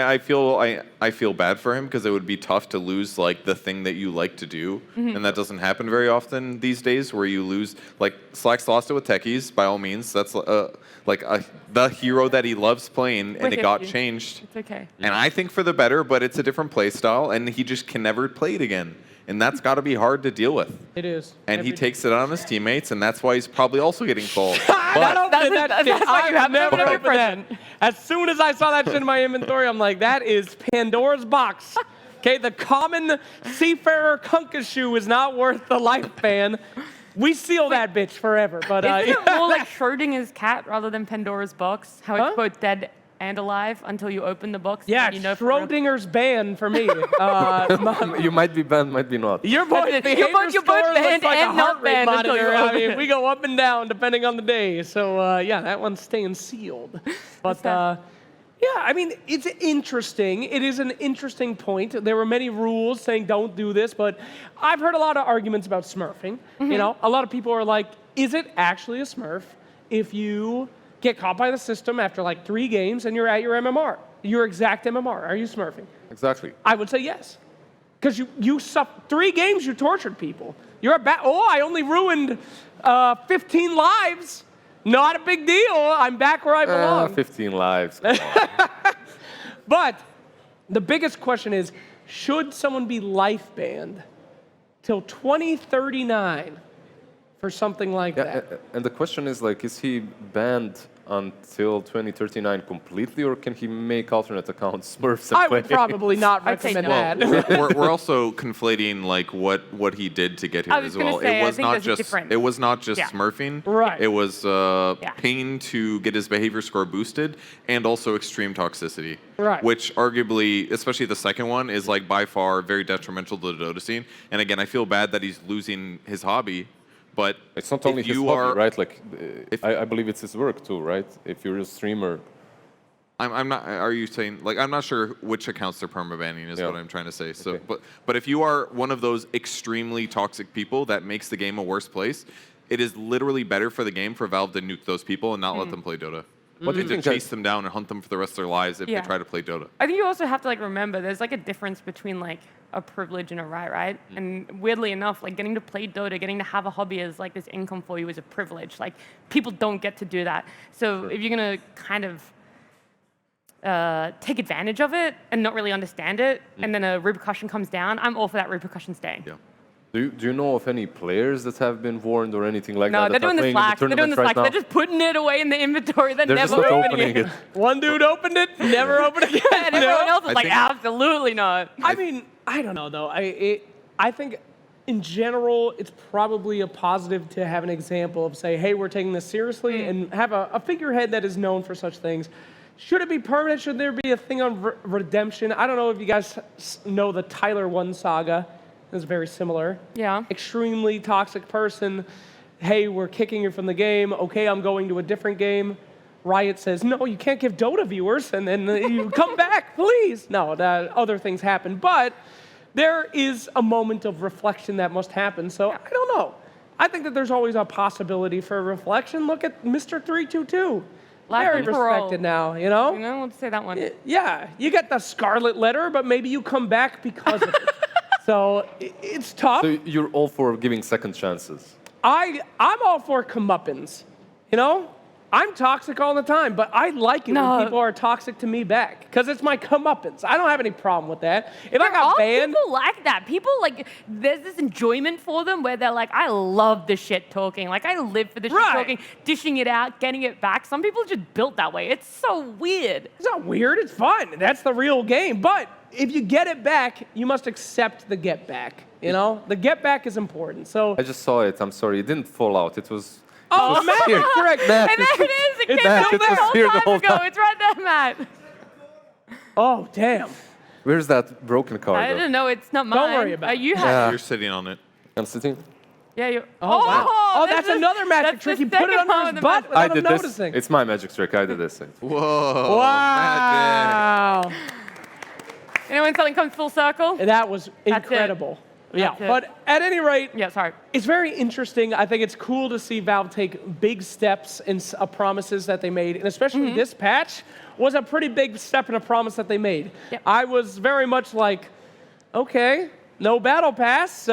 S4: I feel bad for him because it would be tough to lose like the thing that you like to do, and that doesn't happen very often these days. Where you lose, like Slack's lost it with techies. By all means, that's the hero that he loves playing, and it got changed.
S2: It's okay.
S4: And I think for the better, but it's a different play style, and he just can never play it again. And that's got to be hard to deal with.
S1: It is.
S4: And he takes it on his teammates, and that's why he's probably also getting called.
S2: That's why you have
S1: never
S2: never
S1: opened that. As soon as I saw that shit in my inventory, I'm like, that is Pandora's box. Okay, the common seafarer Kunkashu is not worth the life ban. We seal that bitch forever. But
S2: Isn't it more like Schrodinger's cat rather than Pandora's box? How it's both dead and alive until you open the box.
S1: yeah,
S2: and you know
S1: Schrodinger's ban for me.
S3: You might be banned, might be not.
S1: Your boy's
S2: You're
S1: behavior
S2: both
S1: score
S2: banned
S1: looks like a
S2: and
S1: heart
S2: not
S1: rate
S2: banned until
S1: monitor.
S2: you
S1: I
S2: open
S1: mean,
S2: it.
S1: we go up and down depending on the day. So yeah, that one's staying sealed. But yeah, I mean, it's interesting. It is an interesting point. There were many rules saying don't do this, but I've heard a lot of arguments about smurfing. You know, a lot of people are like, is it actually a smurf if you get caught by the system after like 3 games and you're at your MMR, your exact MMR? Are you smurfing?
S3: Exactly.
S1: I would say yes. Because you 3 games, you tortured people. You're a I only ruined 15 lives. Not a big deal. I'm back where I belong.
S3: 15 lives. Come on.
S1: But the biggest question is, should someone be life banned till 2039 for something like that?
S3: And the question is, like, is he banned until 2039 completely, or can he make alternate accounts, Smurfs, and
S1: I
S3: play?
S1: would probably not
S2: I'd say
S1: recommend
S2: no.
S1: that.
S4: we're also conflating like what he did to get here
S2: I was
S4: as
S2: gonna
S4: well.
S2: say,
S4: It
S2: I
S4: was
S2: think
S4: not
S2: there's a
S4: just
S2: difference.
S4: it was not just
S2: Yeah.
S4: smurfing.
S1: Right.
S4: It was pain to get his behavior score boosted, and also extreme toxicity.
S1: Right.
S4: Which arguably, especially the second one, is like by far very detrimental to the Dota scene. And again, I feel bad that he's losing his hobby. But
S3: It's not only
S4: if
S3: his
S4: you
S3: hobby,
S4: are,
S3: right? Like, I believe it's his work too, right? If you're a streamer.
S4: I'm not. Are you saying like I'm not sure which accounts they're permabanning is
S3: Yeah.
S4: what I'm trying to say. So,
S3: Okay.
S4: but if you are one of those extremely toxic people that makes the game a worse place, it is literally better for the game for Valve to nuke those people and not let them play Dota.
S3: What do you
S4: To
S3: think?
S4: chase them down and hunt them for the rest of their lives if
S2: Yeah.
S4: they try to play Dota.
S2: I think you also have to like remember there's like a difference between like a privilege and a right? And weirdly enough, like getting to play Dota, getting to have a hobby as like this income for you is a privilege. Like people don't get to do that. So if you're gonna kind of take advantage of it and not really understand it, and then a repercussion comes down, I'm all for that repercussion staying.
S4: Yeah.
S3: Do you know of any players that have been warned or anything like
S2: No,
S3: that?
S2: they're
S3: that are
S2: doing the
S3: playing in
S2: Slack. They're doing the
S3: tournament
S2: Slack.
S3: right
S2: They're just putting it away in the inventory. They're
S3: They're
S2: never
S3: just not
S2: opening
S3: opening
S2: it.
S3: it.
S1: One dude opened it, never opened again.
S2: And everyone else is
S4: I
S2: like,
S4: think-
S2: absolutely not.
S1: I mean, I don't know though. I think in general, it's probably a positive to have an example of say, hey, we're taking this seriously, and have a figurehead that is known for such things. Should it be permanent? Should there be a thing on redemption? I don't know if you guys know the Tyler 1 saga. It's very similar.
S2: Yeah.
S1: Extremely toxic person. Hey, we're kicking you from the game. Okay, I'm going to a different game. Riot says, no, you can't give Dota viewers, and then you come back, please. No, other things happen. But there is a moment of reflection that must happen. So I don't know. I think that there's always a possibility for reflection. Look at Mr. 322.
S2: Life
S1: Very
S2: and parole.
S1: respected now, you know?
S2: You know, let's say that one.
S1: Yeah, you get the scarlet letter, but maybe you come back because of it. So it's tough.
S3: So you're all for giving second chances?
S1: I'm all for comeuppance, you know? I'm toxic all the time, but I like it when people are toxic to me back because it's my comeuppance. I don't have any problem with that. If I got banned,
S2: people like that. People like there's this enjoyment for them where they're like, I love the shit talking. Like I live for the shit talking, dishing it out, getting it back. Some people are just built that way. It's so weird.
S1: It's not weird. It's fun. That's the real game. But if you get it back, you must accept the get back. You know, the get back is important. So
S3: I just saw it. I'm sorry. It didn't fall out. It was.
S1: Oh, Matt,
S3: here.
S1: correct.
S3: Matt,
S2: And there it is. It came
S3: Matt,
S2: out
S3: it was
S2: the
S3: here
S2: whole
S3: the whole
S2: time ago.
S3: time.
S2: It's right there, Matt.
S1: Oh, damn.
S3: Where's that broken card?
S2: I don't know. It's not mine.
S1: Don't worry about it.
S2: You have.
S3: Yeah.
S4: You're sitting on it.
S3: I'm sitting.
S2: Yeah. You.
S1: Oh, wow. Oh, that's another magic
S2: that's
S1: trick.
S2: the
S1: He put it
S2: second
S1: under his
S2: one,
S1: butt
S2: the
S1: without
S3: I
S1: him
S3: did this.
S1: noticing.
S3: It's my magic trick. I did this.
S4: Whoa.
S1: Wow.
S2: You know when something comes full circle?
S1: That was
S2: That's it.
S1: incredible. Yeah,
S2: That's it.
S1: but at any rate,
S2: Yeah. Sorry.
S1: it's very interesting. I think it's cool to see Valve take big steps in promises that they made, and especially this patch was a pretty big step in a promise that they made.
S2: Yep.
S1: I was very much like, okay, no battle pass,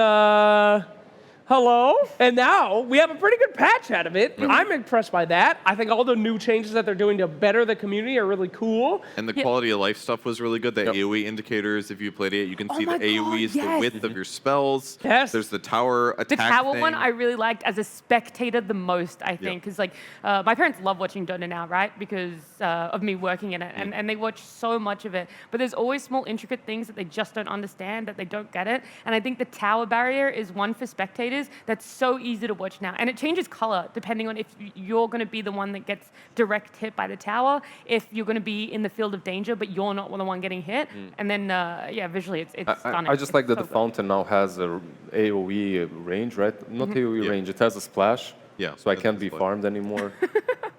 S1: hello? And now we have a pretty good patch out of it. I'm impressed by that. I think all the new changes that they're doing to better the community are really cool.
S4: And the quality of life stuff was really good. The AoE indicators, if you played it, you can see the
S2: my God,
S4: AoE is the
S2: yes.
S4: width of your spells.
S1: Yes.
S4: There's the tower attack
S2: The tower
S4: thing.
S2: one I really liked as a spectator the most, I think. Because like my parents love watching Dota now, right? Because of me working in it. And they watch so much of it. But there's always small intricate things that they just don't understand, that they don't get it. And I think the tower barrier is one for spectators that's so easy to watch now. And it changes color depending on if you're going to be the one that gets direct hit by the tower, if you're going to be in the field of danger, but you're not the one getting hit. And then, yeah, visually it's stunning.
S3: I just like that
S2: so
S3: the
S2: good.
S3: fountain now has a AoE range, right? Not AoE range. It has a splash.
S4: Yeah,
S3: So I
S4: that's
S3: can't
S4: the
S3: be
S4: splash.
S3: farmed anymore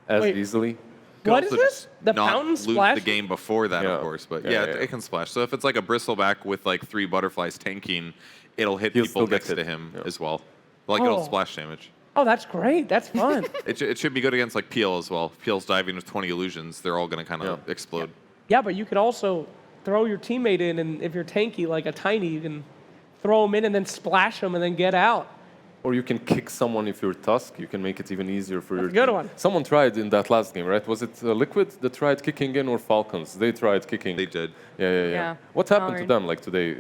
S3: as
S1: Wait.
S3: easily.
S4: Could
S1: What is
S4: also
S1: this?
S4: just
S1: The
S4: not
S1: fountain
S4: lose
S1: splash?
S4: the game before that,
S3: Yeah.
S4: of course. But
S3: Yeah,
S4: yeah,
S3: yeah.
S4: it can splash. So if it's like a bristleback with like 3 butterflies tanking, it'll hit
S3: He'll
S4: people
S3: still get
S4: next to
S3: hit.
S4: him
S3: Yeah.
S4: as well. Like
S1: Oh.
S4: it'll splash damage.
S1: Oh, that's great. That's fun.
S4: It should be good against like Peel as well. Peel's diving with 20 illusions. They're all going to kind of explode.
S1: Yeah, but you could also throw your teammate in, and if you're tanky like a tiny, you can throw them in and then splash them and then get out.
S3: Or you can kick someone if you're Tusk. You can make it even easier for your
S1: a good
S3: team.
S1: one.
S3: Someone tried in that last game, right? Was it Liquid that tried kicking in, or Falcons? They tried kicking.
S4: They did.
S3: Yeah. What happened to
S2: Alright.
S3: them like today?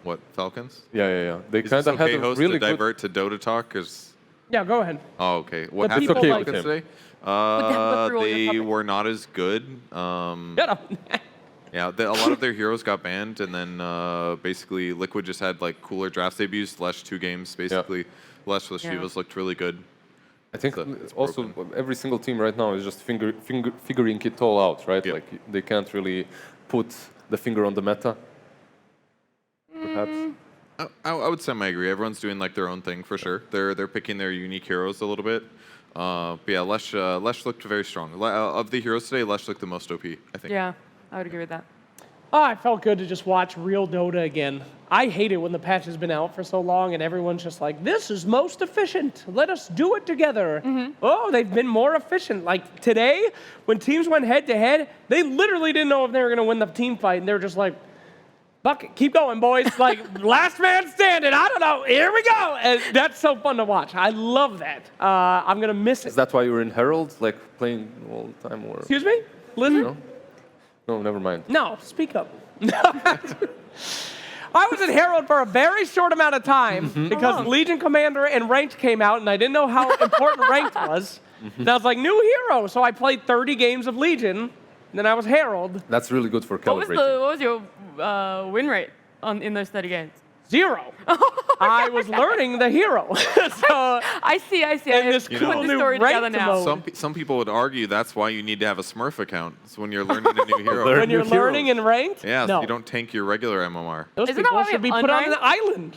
S4: What, Falcons?
S3: Yeah. They
S4: Is
S3: kind
S4: this
S3: of had
S4: okay,
S3: a
S4: host,
S3: really
S4: to
S3: good.
S4: divert to Dota talk?
S1: Yeah, go ahead.
S4: Oh, okay. What
S1: The
S4: happened to
S1: people like-
S4: Falcons today?
S2: go through all your
S4: They
S2: topics.
S4: were not as good.
S1: Shut up.
S4: Yeah, a lot of their heroes got banned, and then basically Liquid just had like cooler drafts. They've used Lesh 2 games, basically. Lesh with
S2: Yeah.
S4: Shivas looked really good.
S3: I think
S4: It's
S3: also
S4: broken.
S3: every single team right now is just figuring it all out, right?
S4: Yeah.
S3: Like they can't really put the finger on the meta. Perhaps.
S4: I would semi-agree. Everyone's doing like their own thing for sure. They're picking their unique heroes a little bit. But yeah, Lesh looked very strong. Of the heroes today, Lesh looked the most OP, I think.
S2: Yeah, I would agree with that.
S1: Oh, it felt good to just watch real Dota again. I hate it when the patch has been out for so long and everyone's just like, this is most efficient. Let us do it together. Oh, they've been more efficient. Like today, when teams went head to head, they literally didn't know if they were going to win the team fight. And they were just like, fuck it, keep going, boys. Like, last man standing. I don't know. Here we go. And that's so fun to watch. I love that. I'm going to miss
S3: Is
S1: it.
S3: that why you were in Herald, like playing all the time? Or
S1: Excuse me? Listen.
S3: no? No, never mind.
S1: No, speak up. I was in Herald for a very short amount of time because Legion Commander and Ranked came out, and I didn't know how important Ranked was. And I was like, new hero. So I played 30 games of Legion, and then I was Herald.
S3: That's really good for
S2: What
S3: calibrating.
S2: was your win rate in those 30 games?
S1: 0. I was learning the hero. So,
S2: I see.
S1: and this
S2: Put
S1: cool
S2: the
S1: new
S2: story together
S1: Ranked
S2: now.
S1: mode.
S4: Some people would argue that's why you need to have a Smurf account. It's when you're learning a new hero.
S1: When you're
S3: new
S1: learning
S3: heroes.
S1: in Ranked?
S4: Yeah,
S1: No.
S4: so you don't tank your regular MMR.
S1: Those
S2: Isn't that
S1: people
S2: why we
S1: should be
S2: have
S1: put on an
S2: unranked?
S1: island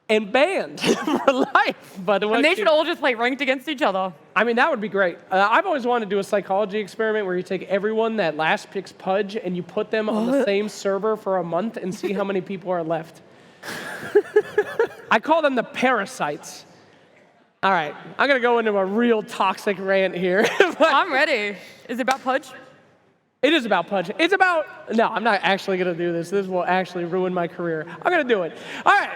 S1: and banned for life. But
S2: And they should all just play ranked against each other.
S1: I mean, that would be great. I've always wanted to do a psychology experiment where you take everyone that last picks Pudge and you put them on the same server for a month and see how many people are left. I call them the parasites. All right, I'm going to go into a real toxic rant here. But
S2: I'm ready. Is it about Pudge?
S1: it is about Pudge. It's about... No, I'm not actually going to do this. This will actually ruin my career. I'm going to do it. All right.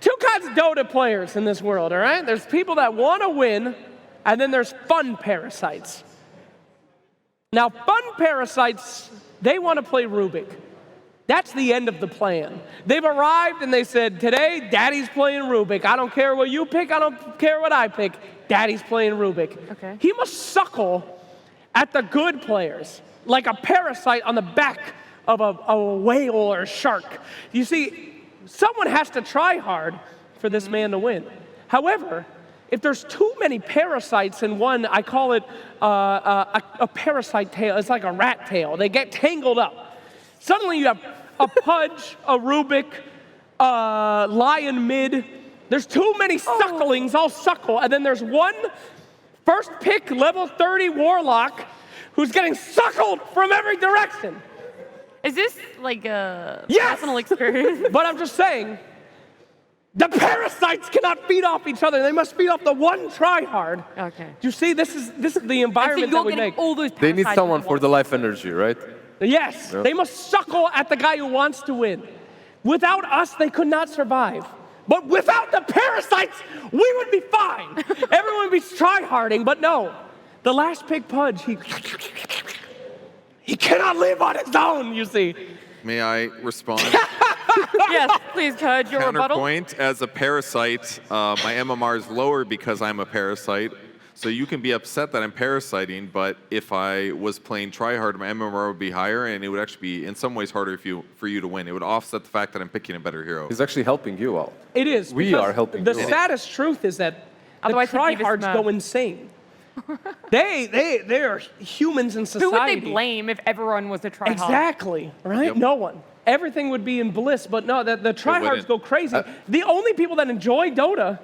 S1: 2 kinds of Dota players in this world, all right? There's people that want to win, and then there's fun parasites. Now, fun parasites, they want to play Rubik. That's the end of the plan. They've arrived and they said, today, Daddy's playing Rubik. I don't care what you pick, I don't care what I pick. Daddy's playing Rubik.
S2: Okay.
S1: He must suckle at the good players, like a parasite on the back of a whale or a shark. You see, someone has to try hard for this man to win. However, if there's too many parasites in one, I call it a parasite tail. It's like a rat tail. They get tangled up. Suddenly you have a Pudge, a Rubik, a Lion Mid. There's too many sucklings, all suckle. And then there's one first pick, level 30 Warlock, who's getting suckled from every direction.
S2: Is this like a
S1: Yes!
S2: personal experience?
S1: But I'm just saying, the parasites cannot feed off each other. They must feed off the one tryhard.
S2: Okay.
S1: You see, this is the environment
S2: so
S1: that we
S2: you're getting
S1: make.
S2: all those
S3: They need
S2: parasites
S3: someone
S2: at
S3: for the
S2: once.
S3: life energy, right?
S1: Yes,
S3: Yep.
S1: they must suckle at the guy who wants to win. Without us, they could not survive. But without the parasites, we would be fine. Everyone would be tryharding, but no. The last pick Pudge, he cannot live on his own, you see.
S4: May I respond?
S2: Yes, please, Purge, your rebuttal.
S4: Counterpoint, as a parasite, my MMR is lower because I'm a parasite. So you can be upset that I'm parasiting, but if I was playing tryhard, my MMR would be higher, and it would actually be in some ways harder for you to win. It would offset the fact that I'm picking a better hero.
S3: He's actually helping you out.
S1: It is.
S3: We
S1: because
S3: are helping
S1: The
S3: you out.
S1: saddest truth is that the
S2: Otherwise he'd leave his
S1: tryhards
S2: mouth.
S1: go insane. they are humans in
S2: Who
S1: society.
S2: would they blame if everyone was a tryhard?
S1: Exactly, right?
S4: Yep.
S1: No one. Everything would be in bliss, but no, the tryhards
S4: wouldn't.
S1: go crazy. The only people that enjoy Dota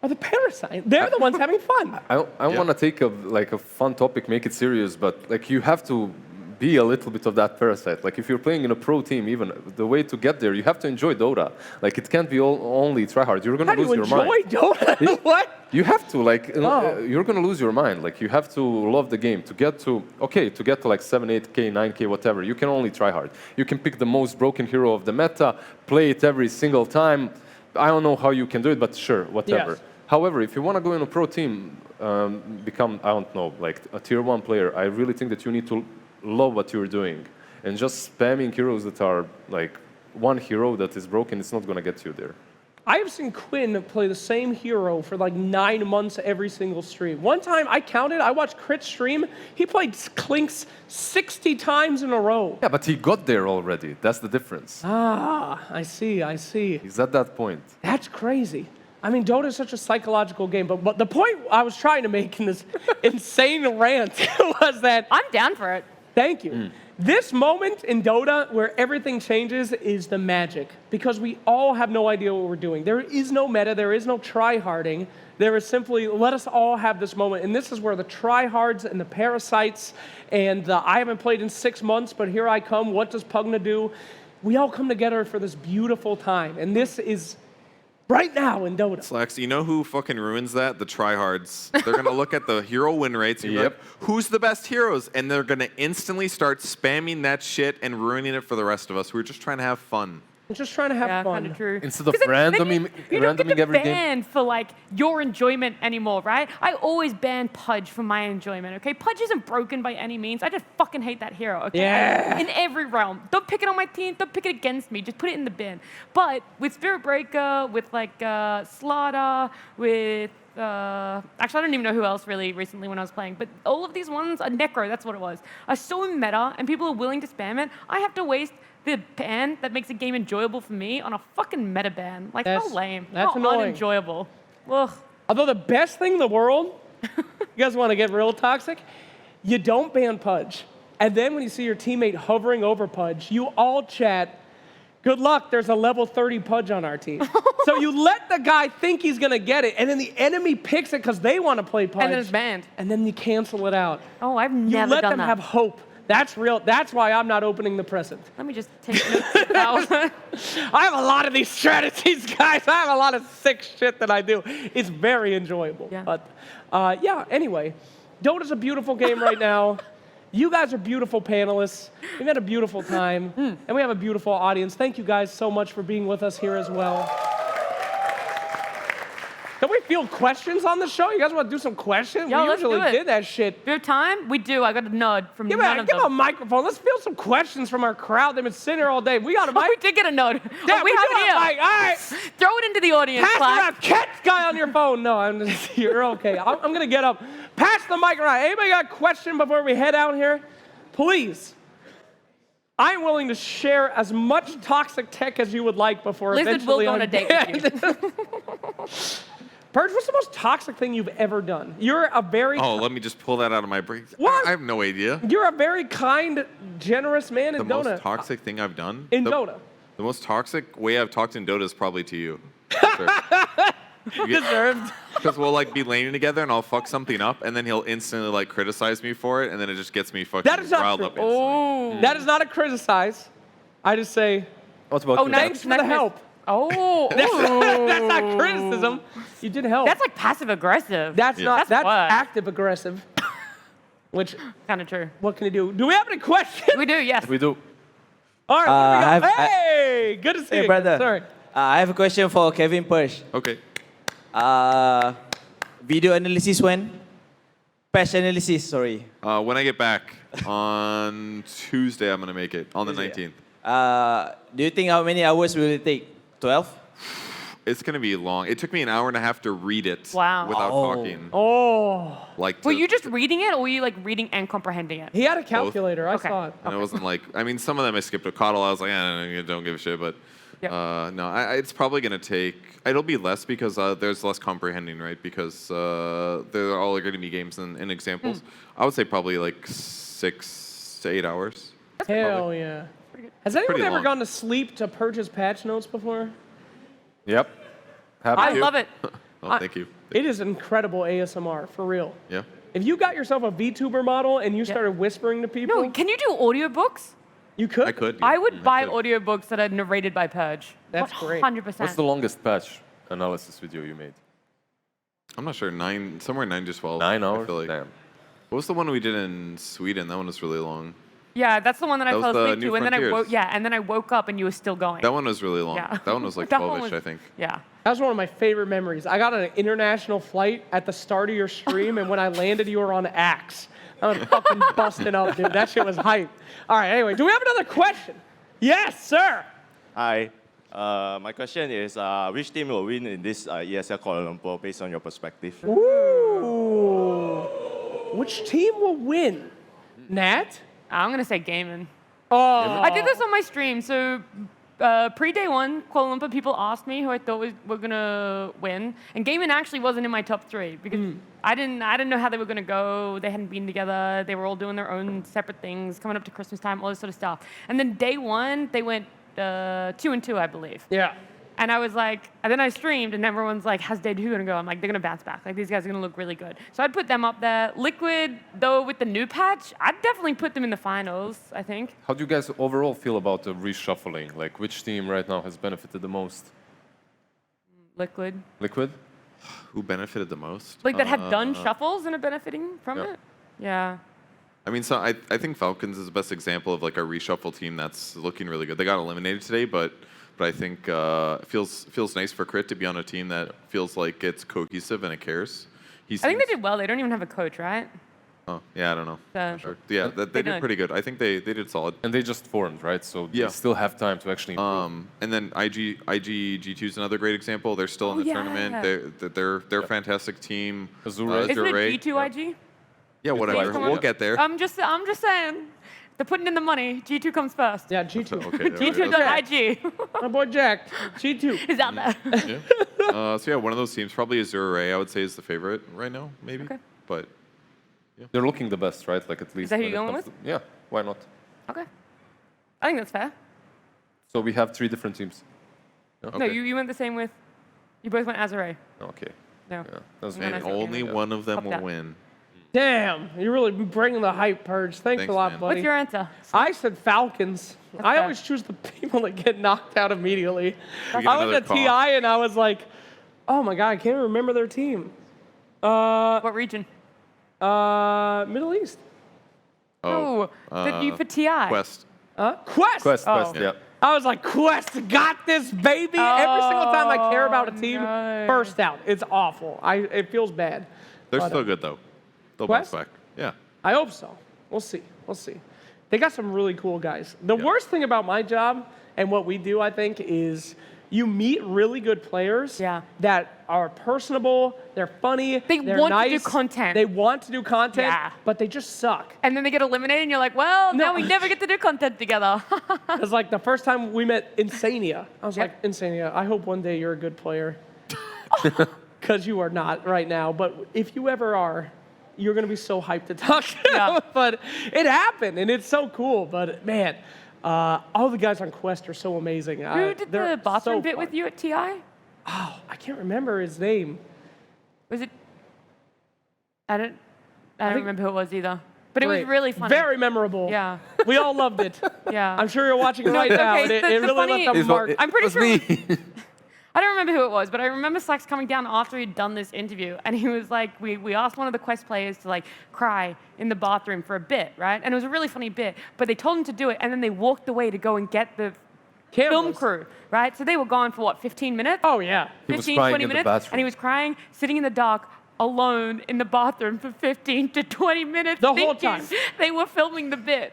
S1: are the parasites. They're the ones having fun.
S3: I want to take a fun topic, make it serious, but like you have to be a little bit of that parasite. Like if you're playing in a pro team, even the way to get there, you have to enjoy Dota. Like it can't be only tryhard. You're
S1: How
S3: gonna
S1: do you
S3: lose your
S1: enjoy
S3: mind.
S1: Dota? What?
S3: You have to
S1: Oh.
S3: you're gonna lose your mind. Like you have to love the game to get to like 7, 8K, 9K, whatever. You can only try hard. You can pick the most broken hero of the meta, play it every single time. I don't know how you can do it, but sure, whatever.
S1: Yes.
S3: However, if you want to go in a pro team, become I don't know like a tier 1 player, I really think that you need to love what you're doing, and just spamming heroes that are like one hero that is broken, it's not gonna get you there.
S1: I have seen Quinn play the same hero for like 9 months every single stream. One time I counted, I watched Crit stream, he played Clinks 60 times in a row.
S3: Yeah, but he got there already. That's the difference.
S1: Ah, I see.
S3: He's at that point.
S1: That's crazy. I mean, Dota is such a psychological game, but the point I was trying to make in this insane rant was that,
S2: I'm down for it.
S1: thank you. This moment in Dota where everything changes is the magic, because we all have no idea what we're doing. There is no meta, there is no tryharding. There is simply, let us all have this moment. And this is where the tryhards and the parasites and I haven't played in 6 months, but here I come. What does Pugna do? We all come together for this beautiful time. And this is right now in Dota.
S4: Slacks, you know who fucking ruins that? The tryhards. They're going to look at the hero win rates and be like, who's the best heroes? And they're going to instantly start spamming that shit and ruining it for the rest of us. We're just trying to have fun.
S1: I'm just trying to have
S2: Yeah,
S1: fun.
S2: kind of true.
S3: Instead of
S2: 'Cause then you don't get
S3: randoming
S2: to
S3: every game.
S2: ban for like your enjoyment anymore, right? I always ban Pudge for my enjoyment, okay? Pudge isn't broken by any means. I just fucking hate that hero, okay?
S1: Yeah.
S2: In every realm. Don't pick it on my team. Don't pick it against me. Just put it in the bin. But with Spirit Breaker, with like Slaughter, with actually, I don't even know who else really recently when I was playing, but all of these ones, Necro, that's what it was, are so meta and people are willing to spam it. I have to waste the ban that makes a game enjoyable for me on a fucking meta ban. Like, how lame.
S1: That's
S2: how
S1: annoying.
S2: unenjoyable. Ugh.
S1: Although the best thing in the world, you guys want to get real toxic? You don't ban Pudge. And then when you see your teammate hovering over Pudge, you all chat, good luck, there's a level 30 Pudge on our team. So you let the guy think he's going to get it, and then the enemy picks it because they want to play Pudge.
S2: And then it's banned.
S1: And then you cancel it out.
S2: Oh, I've
S1: You
S2: never
S1: let
S2: done
S1: them
S2: that.
S1: have hope. That's real. That's why I'm not opening the present.
S2: Let me just take notes of that one.
S1: I have a lot of these strategies, guys. I have a lot of sick shit that I do. It's very enjoyable.
S2: Yeah.
S1: But yeah, anyway, Dota's a beautiful game right now. You guys are beautiful panelists. We've had a beautiful time, and we have a beautiful audience. Thank you guys so much for being with us here as well. Can we field questions on the show? You guys want to do some questions?
S2: Yo,
S1: We
S2: let's do
S1: usually
S2: it.
S1: did that shit.
S2: Do we have time? We do. I got a nod from
S1: Give
S2: none
S1: me
S2: of
S1: a
S2: them.
S1: microphone. Let's field some questions from our crowd. They've been sitting here all day. We got a
S2: Oh, we
S1: mic.
S2: did get a nod.
S1: Yeah,
S2: Oh, we have
S1: do
S2: it here.
S1: All right.
S2: Throw it into the audience,
S1: Pass
S2: Clark.
S1: around. Catch guy on your phone. No, you're okay. I'm going to get up. Pass the mic around. Anybody got a question before we head out here? Please. I'm willing to share as much toxic tech as you would like before
S2: Lizard will
S1: eventually
S2: go on a date with you.
S1: Purge, what's the most toxic thing you've ever done? You're a very
S4: Oh, let me just pull that out of my brain.
S1: What?
S4: I have no idea.
S1: You're a very kind, generous man in
S4: The
S1: Dota.
S4: most toxic thing I've done?
S1: In
S4: the,
S1: Dota.
S4: The most toxic way I've talked in Dota is probably to you.
S1: Deserved.
S4: Because we'll like be laning together and I'll fuck something up and then he'll instantly like criticize me for it and then it just gets me fucking
S1: That is not
S4: riled
S1: true.
S4: up instantly.
S2: Oh.
S1: That is not a criticize. I just say,
S3: What about
S2: Oh,
S3: you?
S2: nice.
S1: thanks for the help.
S2: Oh.
S1: That's not criticism. You did help.
S2: That's like passive aggressive.
S1: That's
S4: Yeah.
S1: not.
S2: That's
S1: That's
S2: worse.
S1: active aggressive. Which,
S2: kind of true.
S1: what can you do? Do we have any questions?
S2: We do, yes.
S3: We do.
S1: All right, here we go. Hey, good to see
S6: Hey,
S1: you.
S6: brother.
S1: Sorry.
S6: I have a question for Kevin Purge.
S4: Okay.
S6: Video analysis when? Patch analysis, sorry.
S4: When I get back on Tuesday, I'm going to make it on the 19th.
S6: Do you think how many hours will it take? 12?
S4: It's going to be long. It took me an hour and a half to read it
S2: Wow.
S4: without
S6: Oh.
S4: talking.
S1: Oh,
S4: Like
S2: Were
S4: to-
S2: you just reading it or were you like reading and comprehending it?
S1: he had a calculator. I
S2: Okay.
S1: saw it.
S4: And it wasn't like, I mean, some of them I skipped a Kuala. I was like, I don't give a shit. But
S2: Yep.
S4: no, it's probably going to take, it'll be less because there's less comprehending, right? Because they're all going to be games and examples. I would say probably like 6 to 8 hours.
S1: Hell yeah. Has anyone
S4: pretty
S1: ever
S4: long.
S1: gone to sleep to Purge's patch notes before?
S3: Yep. Happy
S2: I
S3: to.
S2: love it.
S4: Oh, thank you.
S1: It is incredible ASMR, for real.
S4: Yeah.
S1: If you got yourself a VTuber model and you started whispering to people,
S2: No, can you do audiobooks?
S1: you could.
S4: I could.
S2: I would buy
S4: could.
S2: audiobooks that are narrated by Purge.
S1: That's great.
S2: 100%.
S3: What's the longest patch analysis video you made?
S4: I'm not sure, somewhere 9 to 12.
S3: 9
S4: I
S3: hours?
S4: feel like.
S3: Damn.
S4: What was the one we did in Sweden? That one was really long.
S2: Yeah, that's the one that I
S4: That was
S2: fell
S4: the
S2: asleep
S4: New
S2: to, and then
S4: Frontiers.
S2: and then I woke up and you were still going.
S4: That one was really long.
S2: Yeah.
S4: That one was like
S2: That one
S4: 12-ish,
S2: was-
S4: I think.
S2: Yeah.
S1: That was one of my favorite memories. I got on an international flight at the start of your stream, and when I landed, you were on Axe. I was fucking busting up, dude. That shit was hype. All right, anyway, do we have another question? Yes, sir.
S7: Hi. My question is, which team will win in this ESL Kuala Lumpur based on your perspective?
S1: Ooh. Which team will win? Nat?
S2: I'm going to say gaming.
S1: Oh.
S2: I did this on my stream. So pre-day one, Kuala Lumpur people asked me who I thought were going to win. And gaming actually wasn't in my top 3 because I didn't know how they were going to go. They hadn't been together. They were all doing their own separate things, coming up to Christmas time, all this sort of stuff. And then day one, they went 2-2, I believe.
S1: Yeah.
S2: And I was like, and then I streamed, and everyone's like, how's day 2 gonna go? I'm like, they're gonna bounce back. Like, these guys are gonna look really good. So I'd put them up there. Liquid, though, with the new patch, I'd definitely put them in the finals, I think.
S3: How do you guys overall feel about the reshuffling? Like, which team right now has benefited the most?
S2: Liquid.
S3: Liquid?
S4: Who benefited the most?
S2: Like, that have done shuffles and are benefiting from
S3: Yeah.
S2: it? Yeah.
S4: I mean, so I think Falcons is the best example of like a reshuffle team that's looking really good. They got eliminated today, but I think it feels nice for Crit to be on a team that feels like it's cohesive and it cares.
S2: I think they did well. They don't even have a coach, right?
S4: Oh, yeah, I don't know.
S2: So-
S4: Sure. Yeah, they
S2: They
S4: did
S2: did.
S4: pretty good. I think they did solid.
S3: And they just formed, right? So
S4: Yeah.
S3: they still have time to actually improve.
S4: And then IG G2 is another great example. They're still in
S2: Oh,
S4: the
S2: yeah.
S4: tournament. They're a fantastic team.
S3: Azure.
S2: Isn't
S4: Azure,
S2: it G2
S3: yeah.
S2: IG?
S4: Yeah, whatever.
S2: Come
S4: We'll
S2: on.
S4: get there.
S2: I'm just saying. They're putting in the money. G2 comes first.
S1: Yeah, G2.
S4: Okay.
S2: G2.IG
S1: My boy Jack. G2.
S2: is out there.
S4: Yeah. So yeah, one of those teams, probably Azure, I would say, is the favorite right now, maybe.
S2: Okay.
S4: But
S3: They're looking the best, right? Like, at least.
S2: that who
S3: when
S2: you're
S3: it
S2: going
S3: comes to- Yeah, why not?
S2: Okay. I think that's fair.
S3: So we have 3 different teams.
S2: No,
S4: Okay.
S2: you went the same with. You both went Azure.
S3: Okay.
S2: No.
S3: Yeah. That's
S2: No,
S4: and
S2: no, no.
S4: only
S2: Yeah.
S4: one of them
S2: Fuck
S4: will
S2: that.
S4: win.
S1: Damn, you're really bringing the hype, Purge. Thanks a
S4: Thanks,
S1: lot,
S4: man.
S1: buddy.
S2: What's your answer?
S1: I said Falcons. I
S2: fair.
S1: always choose the people that get knocked out immediately.
S4: We get
S1: I was
S4: another
S1: at
S4: call.
S1: TI and I was like, oh my god, I can't remember their team.
S2: What region?
S1: Middle East.
S2: Oh, the you for TI.
S4: Quest.
S1: Quest.
S3: Quest,
S2: Oh.
S3: Quest, yeah.
S1: I was like, Quest got this, baby. Every single time I care about a team,
S2: no.
S1: first out. It's awful. It feels bad.
S4: They're
S1: But,
S4: still good though. They'll
S1: Quest?
S4: bounce back. Yeah.
S1: I hope so. We'll see. We'll see. They got some really cool guys. The worst thing about my job and what we do, I think, is you meet really good players that are personable, they're funny, they're
S2: want to
S1: nice,
S2: do content.
S1: They want to do content,
S2: Yeah.
S1: but they just suck.
S2: And then they get eliminated, and you're like, well,
S1: No.
S2: now we never get to do content together.
S1: Because like the first time we met Insania, I was
S2: Yep.
S1: like, Insania, I hope one day you're a good player. Because you are not right now. But if you ever are, you're going to be so hyped to talk to
S2: Yeah.
S1: him. But it happened, and it's so cool. But man, all the guys on Quest are so amazing.
S2: Who did the bathroom bit with you at TI?
S1: Oh, I can't remember his name.
S2: Was it? I don't
S1: think-
S2: remember who it was either. But it
S1: Great.
S2: was really funny.
S1: Very memorable.
S2: Yeah.
S1: We all loved it.
S2: Yeah.
S1: I'm sure you're watching it
S2: No,
S1: right
S2: it's
S1: now.
S2: okay.
S1: And it,
S2: The-
S1: it
S2: the
S1: really
S2: funny-
S1: left a mark.
S2: I'm pretty
S3: It was
S2: sure.
S3: me.
S2: I don't remember who it was, but I remember Slacks coming down after he'd done this interview, and he was like, we asked one of the Quest players to like cry in the bathroom for a bit, right? And it was a really funny bit, but they told him to do it, and then they walked away to go and get the film
S1: Cameras.
S2: crew, right? So they were gone for what, 15 minutes?
S1: Oh, yeah.
S3: He was
S2: 15,
S3: crying
S2: 20
S3: in the
S2: minutes,
S3: bathroom.
S2: and he was crying, sitting in the dark, alone in the bathroom for 15 to 20 minutes.
S1: The whole
S2: thinking
S1: time.
S2: They were filming the bit,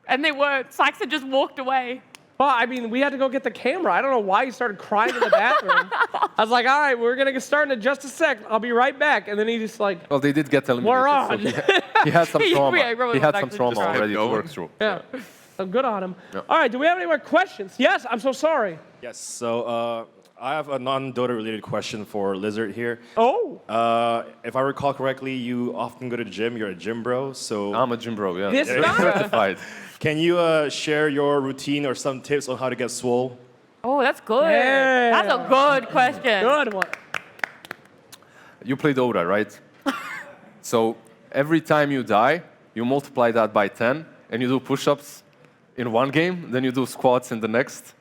S2: and they weren't. Slacks had just walked away.
S1: Well, I mean, we had to go get the camera. I don't know why he started crying in the bathroom. I was like, all right, we're going to get started in just a sec. I'll be right back. And then he just like,
S3: Well, they did get eliminated.
S1: We're
S3: so
S1: on.
S3: he had some
S2: Yeah,
S3: trauma.
S2: Robert
S3: He had
S2: was
S3: some
S2: actually
S3: trauma
S2: just
S3: already to
S4: going.
S3: work through.
S1: yeah. So good on him.
S3: Yeah.
S1: All right, do we have any more questions? Yes, I'm so sorry.
S7: Yes. So I have a non-Dota related question for Lizzard here.
S1: Oh,
S7: If I recall correctly, you often go to the gym. You're a gym bro. So
S3: I'm a gym bro, yeah.
S1: This
S3: Yeah,
S1: guy?
S3: certified.
S7: can you share your routine or some tips on how to get swole?
S2: Oh, that's good.
S1: Yeah.
S2: That's a good question.
S1: good one.
S3: You play Dota, right? So every time you die, you multiply that by 10, and you do push-ups in one game, then you do squats in the next,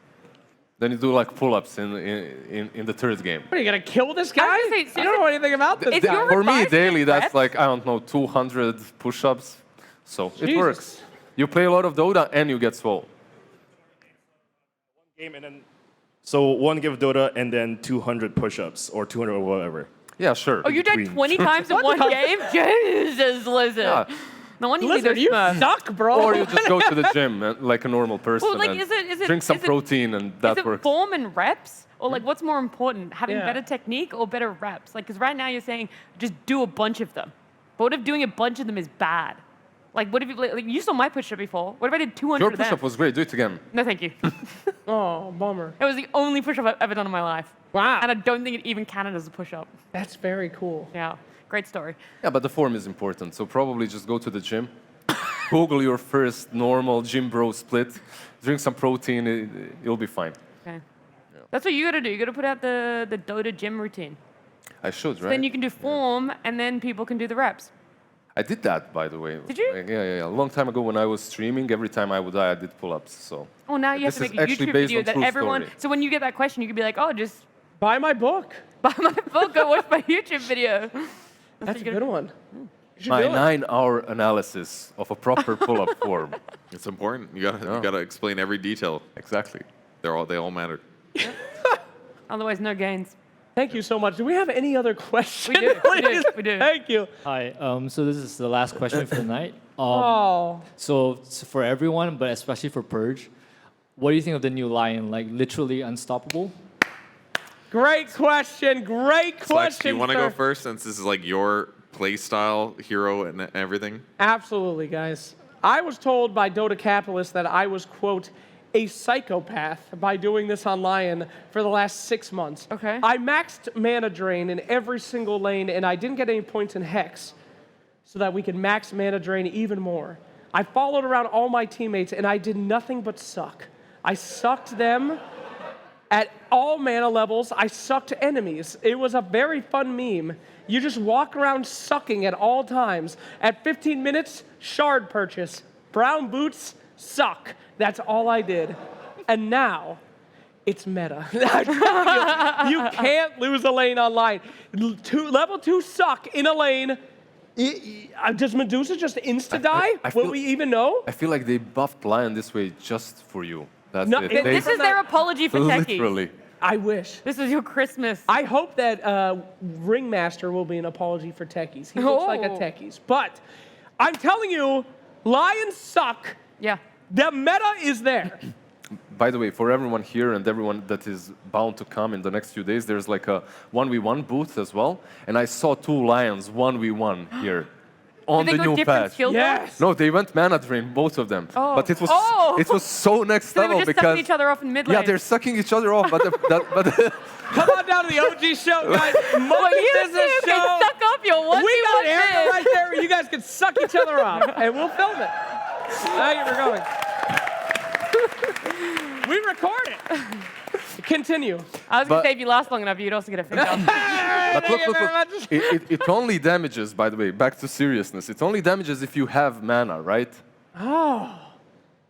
S3: then you do like pull-ups in the third game.
S1: What, are you going to kill this guy?
S2: I was gonna say,
S1: I don't know anything about this
S2: It's
S1: guy.
S2: your
S3: For me,
S2: advice
S3: daily,
S2: and
S3: that's
S2: reps?
S3: like, I don't know, 200 push-ups. So it
S1: Jesus.
S3: works. You play a lot of Dota, and you get swole.
S7: Game and then, so one game of Dota and then 200 push-ups or 200 or whatever.
S3: Yeah, sure.
S2: Oh, you did
S7: between.
S2: 20 times in one game? Jesus, Lizzard.
S3: Yeah.
S2: No wonder
S1: Listen, you
S2: Smurf.
S1: suck, bro.
S3: Or you just go to the gym like a normal person
S2: Well, like,
S3: and
S2: is it-
S3: drink some
S2: is it-
S3: protein, and
S2: Is
S3: that
S2: it
S3: works.
S2: form and reps? Or like what's more important, having
S1: Yeah.
S2: better technique or better reps? Like, because right now you're saying just do a bunch of them. But what if doing a bunch of them is bad? Like, what if you, like you saw my push-up before. What if I did 200
S3: Your
S2: of them?
S3: push-up was great. Do it again.
S2: No, thank you.
S1: Oh, bummer.
S2: It was the only push-up I've ever done in my life.
S1: Wow.
S2: And I don't think it even counted as a push-up.
S1: That's very cool.
S2: Yeah, great story.
S3: Yeah, but the form is important. So probably just go to the gym, Google your first normal gym bro split, drink some protein, you'll be fine.
S2: Okay. That's what you gotta do. You gotta put out the Dota gym routine.
S3: I should, right?
S2: Then you can do form, and then people can do the reps.
S3: I did that, by the way.
S2: Did you?
S3: Like, yeah. A long time ago when I was streaming, every time I would die, I did pull-ups. So
S2: Oh, now you have
S3: This
S2: to
S3: is
S2: make a
S3: actually
S2: YouTube
S3: based
S2: video
S3: on
S2: that
S3: true
S2: everyone.
S3: story.
S2: So when you get that question, you could be like, "Oh, just
S1: Buy my book.
S2: buy my book, go watch my YouTube video."
S1: That's a good one. You should
S3: my
S1: do it.
S3: 9-hour analysis of a proper pull-up form.
S4: It's important. You gotta explain every detail.
S3: Exactly.
S4: They all matter.
S2: Otherwise, no gains.
S1: Thank you so much. Do we have any other questions?
S2: We do, we do,
S1: please?
S2: we do.
S1: Thank you.
S8: Hi, so this is the last question for the night.
S1: Oh,
S8: So for everyone, but especially for Purge, what do you think of the new Lion? Like literally unstoppable?
S1: great question. Great
S4: Flex,
S1: question.
S4: do you want to go
S1: sir.
S4: first since this is like your play style, hero, and everything?
S1: Absolutely, guys. I was told by Dota capitalists that I was, quote, a psychopath by doing this on Lion for the last 6 months.
S2: Okay.
S1: I maxed mana drain in every single lane, and I didn't get any points in Hex so that we could max mana drain even more. I followed around all my teammates, and I did nothing but suck. I sucked them at all mana levels. I sucked enemies. It was a very fun meme. You just walk around sucking at all times. At 15 minutes, shard purchase. Brown boots, suck. That's all I did. And now, it's meta. I tell you, you can't lose a lane online. Level 2 suck in a lane. Does Medusa just insta-die?
S3: I
S1: Will
S3: feel-
S1: we even know?
S3: I feel like they buffed Lion this way just for you. That's
S1: No,
S3: it.
S2: This is their apology for techies.
S3: Literally.
S1: I wish.
S2: This is your Christmas.
S1: I hope that Ringmaster will be an apology for techies. He looks like a
S2: Oh.
S1: techies. But I'm telling you, Lions suck.
S2: Yeah.
S1: The meta is there.
S3: By the way, for everyone here and everyone that is bound to come in the next few days, there's like a 1v1 booth as well. And I saw 2 Lions 1v1 here on
S2: Did they
S3: the
S2: go
S3: new
S2: different
S3: patch.
S2: skill
S1: Yes.
S3: No, they went mana drain, both of them.
S2: Oh.
S3: But it was
S2: Oh.
S3: it was so next
S2: So they
S3: level
S2: were just
S3: because
S2: sucking each other off in mid lane.
S3: yeah, they're sucking each other off. But
S1: Come on down to the OG show, guys.
S2: Well,
S1: Monkey
S2: you
S1: Business
S2: two can
S1: Show.
S2: suck up your one
S1: We got
S2: v
S1: area right there where you guys can suck each other off, and we'll film it. Thank you for going. We record it. Continue.
S2: I was going
S3: But-
S2: to say, if you last long enough, you'd also get a finger.
S3: But look. It only damages, by the way, back to seriousness. It only damages if you have mana, right?
S1: Oh.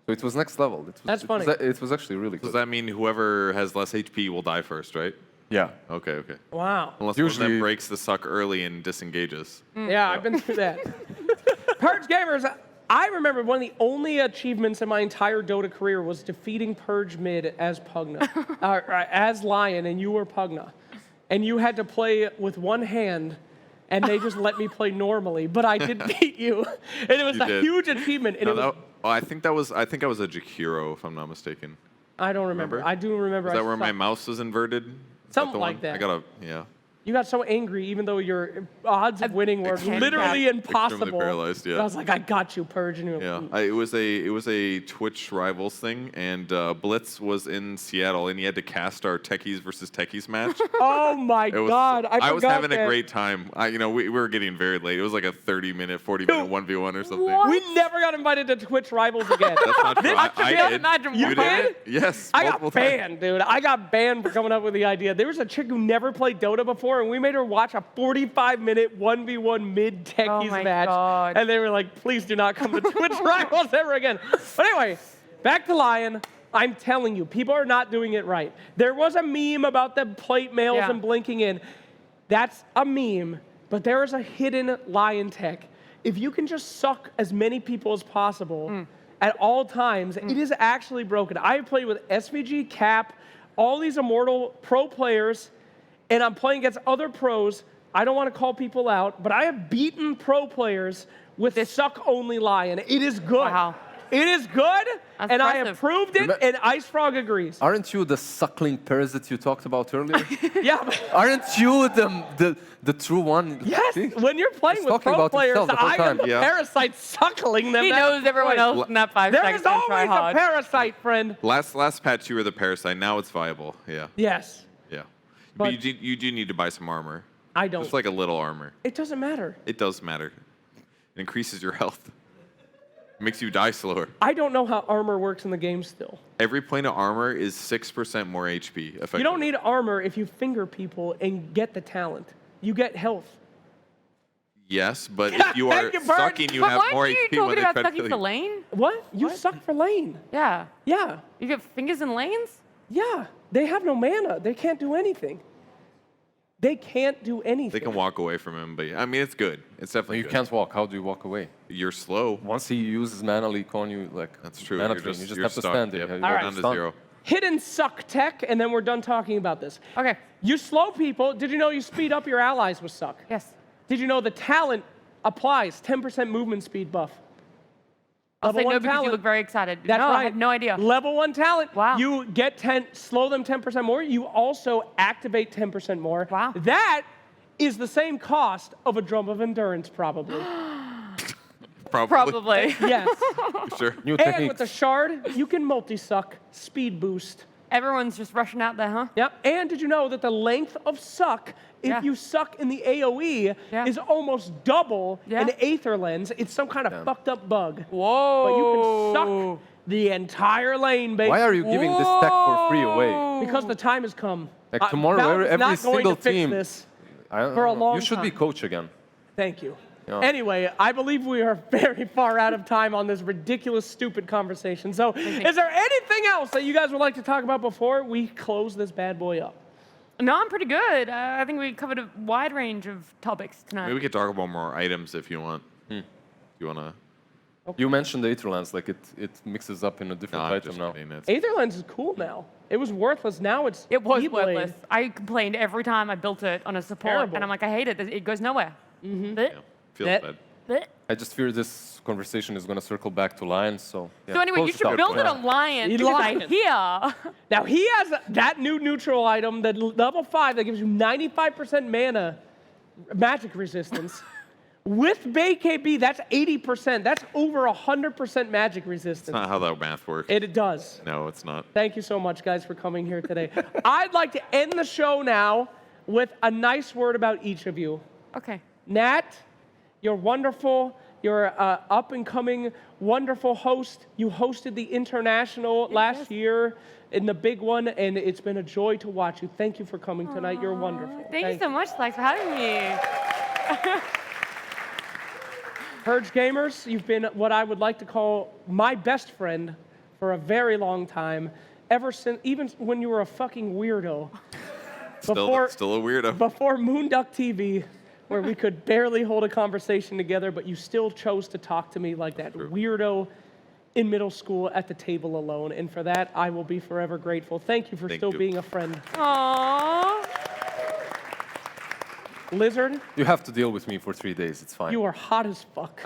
S3: So it was next level.
S1: That's funny.
S3: It was actually really
S4: Does
S3: good.
S4: that mean whoever has less HP will die first, right?
S3: Yeah.
S4: Okay.
S1: Wow.
S4: Unless one of
S3: Usually-
S4: them breaks the suck early and disengages.
S1: Yeah, I've been through that. Purge Gamers, I remember one of the only achievements in my entire Dota career was defeating Purge mid as Pugna, as Lion, and you were Pugna. And you had to play with one hand, and they just let me play normally, but I did beat you. And it was
S4: You
S1: a
S4: did.
S1: huge achievement. And
S4: No,
S1: it was,
S4: I think I was a Jakiro, if I'm not mistaken.
S1: I don't remember.
S4: Remember?
S1: I do remember.
S4: Is
S1: I
S4: that where my
S1: sucked.
S4: mouse was inverted? Is
S1: Something
S4: the
S1: like
S4: one?
S1: that.
S4: I got a
S1: You got so angry, even though your odds of winning were
S2: Extremely
S1: literally
S2: bad.
S1: impossible.
S4: Extremely paralyzed, yeah.
S1: I was like, I got you, Purge. And you were
S4: Yeah,
S1: like,
S4: it was a Twitch rivals thing, and Blitz was in Seattle, and he had to cast our Techies versus Techies match.
S1: oh my
S4: It was,
S1: God. I
S4: was
S1: forgot
S4: having
S1: that.
S4: a great time. We were getting very late. It was like a 30-minute, 40-minute 1v1 or something.
S2: What?
S1: We never got invited to Twitch Rivals again.
S4: That's not true. I
S2: can't
S4: did.
S2: imagine
S1: You
S2: why.
S1: did?
S4: Yes.
S1: I got
S4: multiple times.
S1: banned, dude. I got banned for coming up with the idea. There was a chick who never played Dota before, and we made her watch a 45-minute 1v1 mid-techies
S2: Oh my
S1: match.
S2: God.
S1: And they were like, please do not come to Twitch Rivals ever again. But anyway, back to Lion. I'm telling you, people are not doing it right. There was a meme about the plate mails
S2: Yeah.
S1: and blinking in. That's a meme, but there is a hidden Lion tech. If you can just suck as many people as possible at all times, it is actually broken. I have played with SVG, Cap, all these immortal pro players, and I'm playing against other pros. I don't want to call people out, but I have beaten pro players with this suck-only Lion. It is good.
S2: Wow.
S1: It is good,
S2: That's
S1: and I have
S2: impressive.
S1: proved it, and Ice Frog agrees.
S3: Aren't you the suckling parasite you talked about earlier?
S1: Yeah, but
S3: Aren't you the true one?
S1: yes,
S3: See?
S1: when you're playing
S3: He's
S1: with
S3: talking
S1: pro
S3: about
S1: players,
S3: himself the whole
S1: I am
S3: time.
S1: the
S4: Yeah.
S1: parasite suckling them.
S2: He
S1: That's
S2: knows
S1: the
S2: everyone
S1: point.
S2: else in that 5
S1: There
S2: seconds
S1: is
S2: and try
S1: always a
S2: hard.
S1: parasite, friend.
S4: Last patch, you were the parasite. Now it's viable. Yeah.
S1: Yes,
S4: Yeah.
S1: But-
S4: But you do need to buy some armor.
S1: I don't.
S4: Just like a little armor.
S1: It doesn't matter.
S4: It does matter. It increases your health. It makes you die slower.
S1: I don't know how armor works in the game still.
S4: Every point of armor is 6% more HP. Effectively.
S1: You don't need armor if you finger people and get the talent. You get health.
S4: Yes, but if you are
S1: Thank you, Purge.
S4: sucking, you
S2: But
S4: have more
S2: weren't you
S4: HP when
S2: talking
S4: they
S2: about
S4: try to
S2: sucking
S4: kill
S2: for
S4: you.
S2: lane?
S1: What? You suck for lane.
S2: Yeah.
S1: Yeah.
S2: You get fingers in lanes?
S1: Yeah. They have no mana. They can't do anything. They can't do anything.
S4: They can walk away from him, but I mean, it's good. It's definitely
S3: You
S4: good.
S3: can't walk. How do you walk away?
S4: You're slow.
S3: Once he uses mana leak on you, like
S4: That's true.
S3: mana
S4: You're
S3: drain,
S4: just,
S3: you just
S4: you're
S3: have to
S4: stuck.
S3: stand there.
S4: Yep.
S3: You
S4: You're
S3: have
S4: down to
S3: stun.
S4: 0.
S1: Hidden suck tech, and then we're done talking about this.
S2: Okay.
S1: You slow people. Did you know you speed up your allies with suck?
S2: Yes.
S1: Did you know the talent applies 10% movement speed buff?
S2: I'll say
S1: Level
S2: no
S1: 1
S2: because you
S1: talent.
S2: look very excited.
S1: That's
S2: no,
S1: right.
S2: I had no idea.
S1: Level 1 talent.
S2: Wow.
S1: You get 10, slow them 10% more. You also activate 10% more.
S2: Wow.
S1: That is the same cost of a drum of endurance, probably.
S2: Probably.
S1: Yes.
S4: Sure.
S3: New
S1: And
S3: techniques.
S1: with the shard, you can multi-suck, speed boost.
S2: Everyone's just rushing out there, huh?
S1: Yep. And did you know that the length of suck, if
S2: Yeah.
S1: you suck in the AoE,
S2: Yeah.
S1: is almost double
S2: Yeah.
S1: in Aether Lens? It's some kind of fucked up bug.
S2: Whoa.
S1: But you can suck the entire lane, baby.
S3: Why are you giving this tech for free away?
S1: Because the time has come.
S3: Like tomorrow,
S1: Valve's
S3: every
S1: not going
S3: single
S1: to fix
S3: team.
S1: this.
S3: I don't
S1: For a
S3: know.
S1: long
S3: You should be
S1: time.
S3: coach again.
S1: Thank you.
S3: Yeah.
S1: Anyway, I believe we are very far out of time on this ridiculous, stupid conversation. So, is there anything else that you guys would like to talk about before we close this bad boy up?
S2: No, I'm pretty good. I think we covered a wide range of topics tonight.
S4: Maybe we could talk about more items if you want. You want to?
S3: You mentioned the Aetherlands, like it mixes up in a
S4: No,
S3: different
S4: I'm
S3: item
S4: just
S3: now.
S4: kidding. It's
S1: Aetherlands is cool now. It was worthless. Now it's
S2: It was
S1: Keyblade.
S2: worthless. I complained every time I built it on a support,
S1: Terrible.
S2: and I'm like, I hate it. It goes nowhere.
S4: yeah, feels
S1: That-
S4: bad.
S2: Blech.
S3: I just fear this conversation is going to circle back to Lions, so yeah.
S2: So anyway, you
S3: close it
S2: should
S3: out.
S2: build it
S3: Yeah.
S2: on Lion
S1: He
S2: because
S1: Lion.
S2: I hear.
S1: Now he has that new neutral item, the level 5 that gives you 95% mana magic resistance. With BKB, that's 80%. That's over 100% magic resistance.
S4: That's not how that math works.
S1: It does.
S4: No, it's not.
S1: Thank you so much, guys, for coming here today. I'd like to end the show now with a nice word about each of you.
S2: Okay.
S1: Nat, you're wonderful. You're an up-and-coming, wonderful host. You hosted the International last year in the big one, and it's been a joy to watch you. Thank you for coming tonight. You're wonderful.
S2: Thank you so much, Lex, for having me.
S1: Purge Gamers, you've been what I would like to call my best friend for a very long time. Ever since, even when you were a fucking weirdo.
S4: Still a weirdo.
S1: Before Moonduck TV, where we could barely hold a conversation together, but you still chose to talk to me like that weirdo in middle school at the table alone. And for that, I will be forever grateful. Thank you for
S4: Thank
S1: still
S4: you.
S1: being a friend.
S2: Aww.
S1: Lizard,
S3: You have to deal with me for 3 days, it's fine.
S1: you are hot as fuck.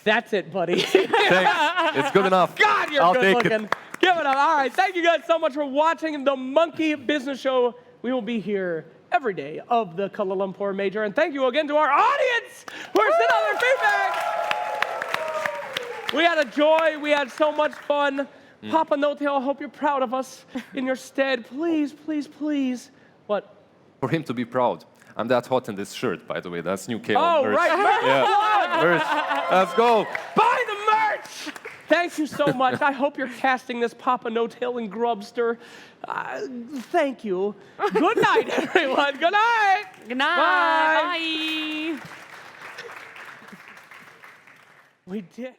S1: That's it, buddy.
S3: Thanks. It's good enough.
S1: God, you're
S3: I'll
S1: good
S3: take
S1: looking.
S3: it.
S1: Give it up. All right. Thank you guys so much for watching the Monkey Business Show. We will be here every day of the Kuala Lumpur Major. And thank you again to our audience who are sending out their feedback. We had a joy. We had so much fun. Papa NatTea, I hope you're proud of us in your stead. Please, please, please. What?
S3: For him to be proud. I'm that hot in this shirt, by the way. That's new K1
S1: Oh,
S3: merch.
S1: right. Merch.
S3: Yeah. Merch. Let's go.
S1: Buy the merch! Thank you so much. I hope you're casting this Papa No-Tail and Grubster. Thank you. Good night, everyone. Good night.
S2: Good night.
S1: Bye.
S2: Bye.
S1: We did.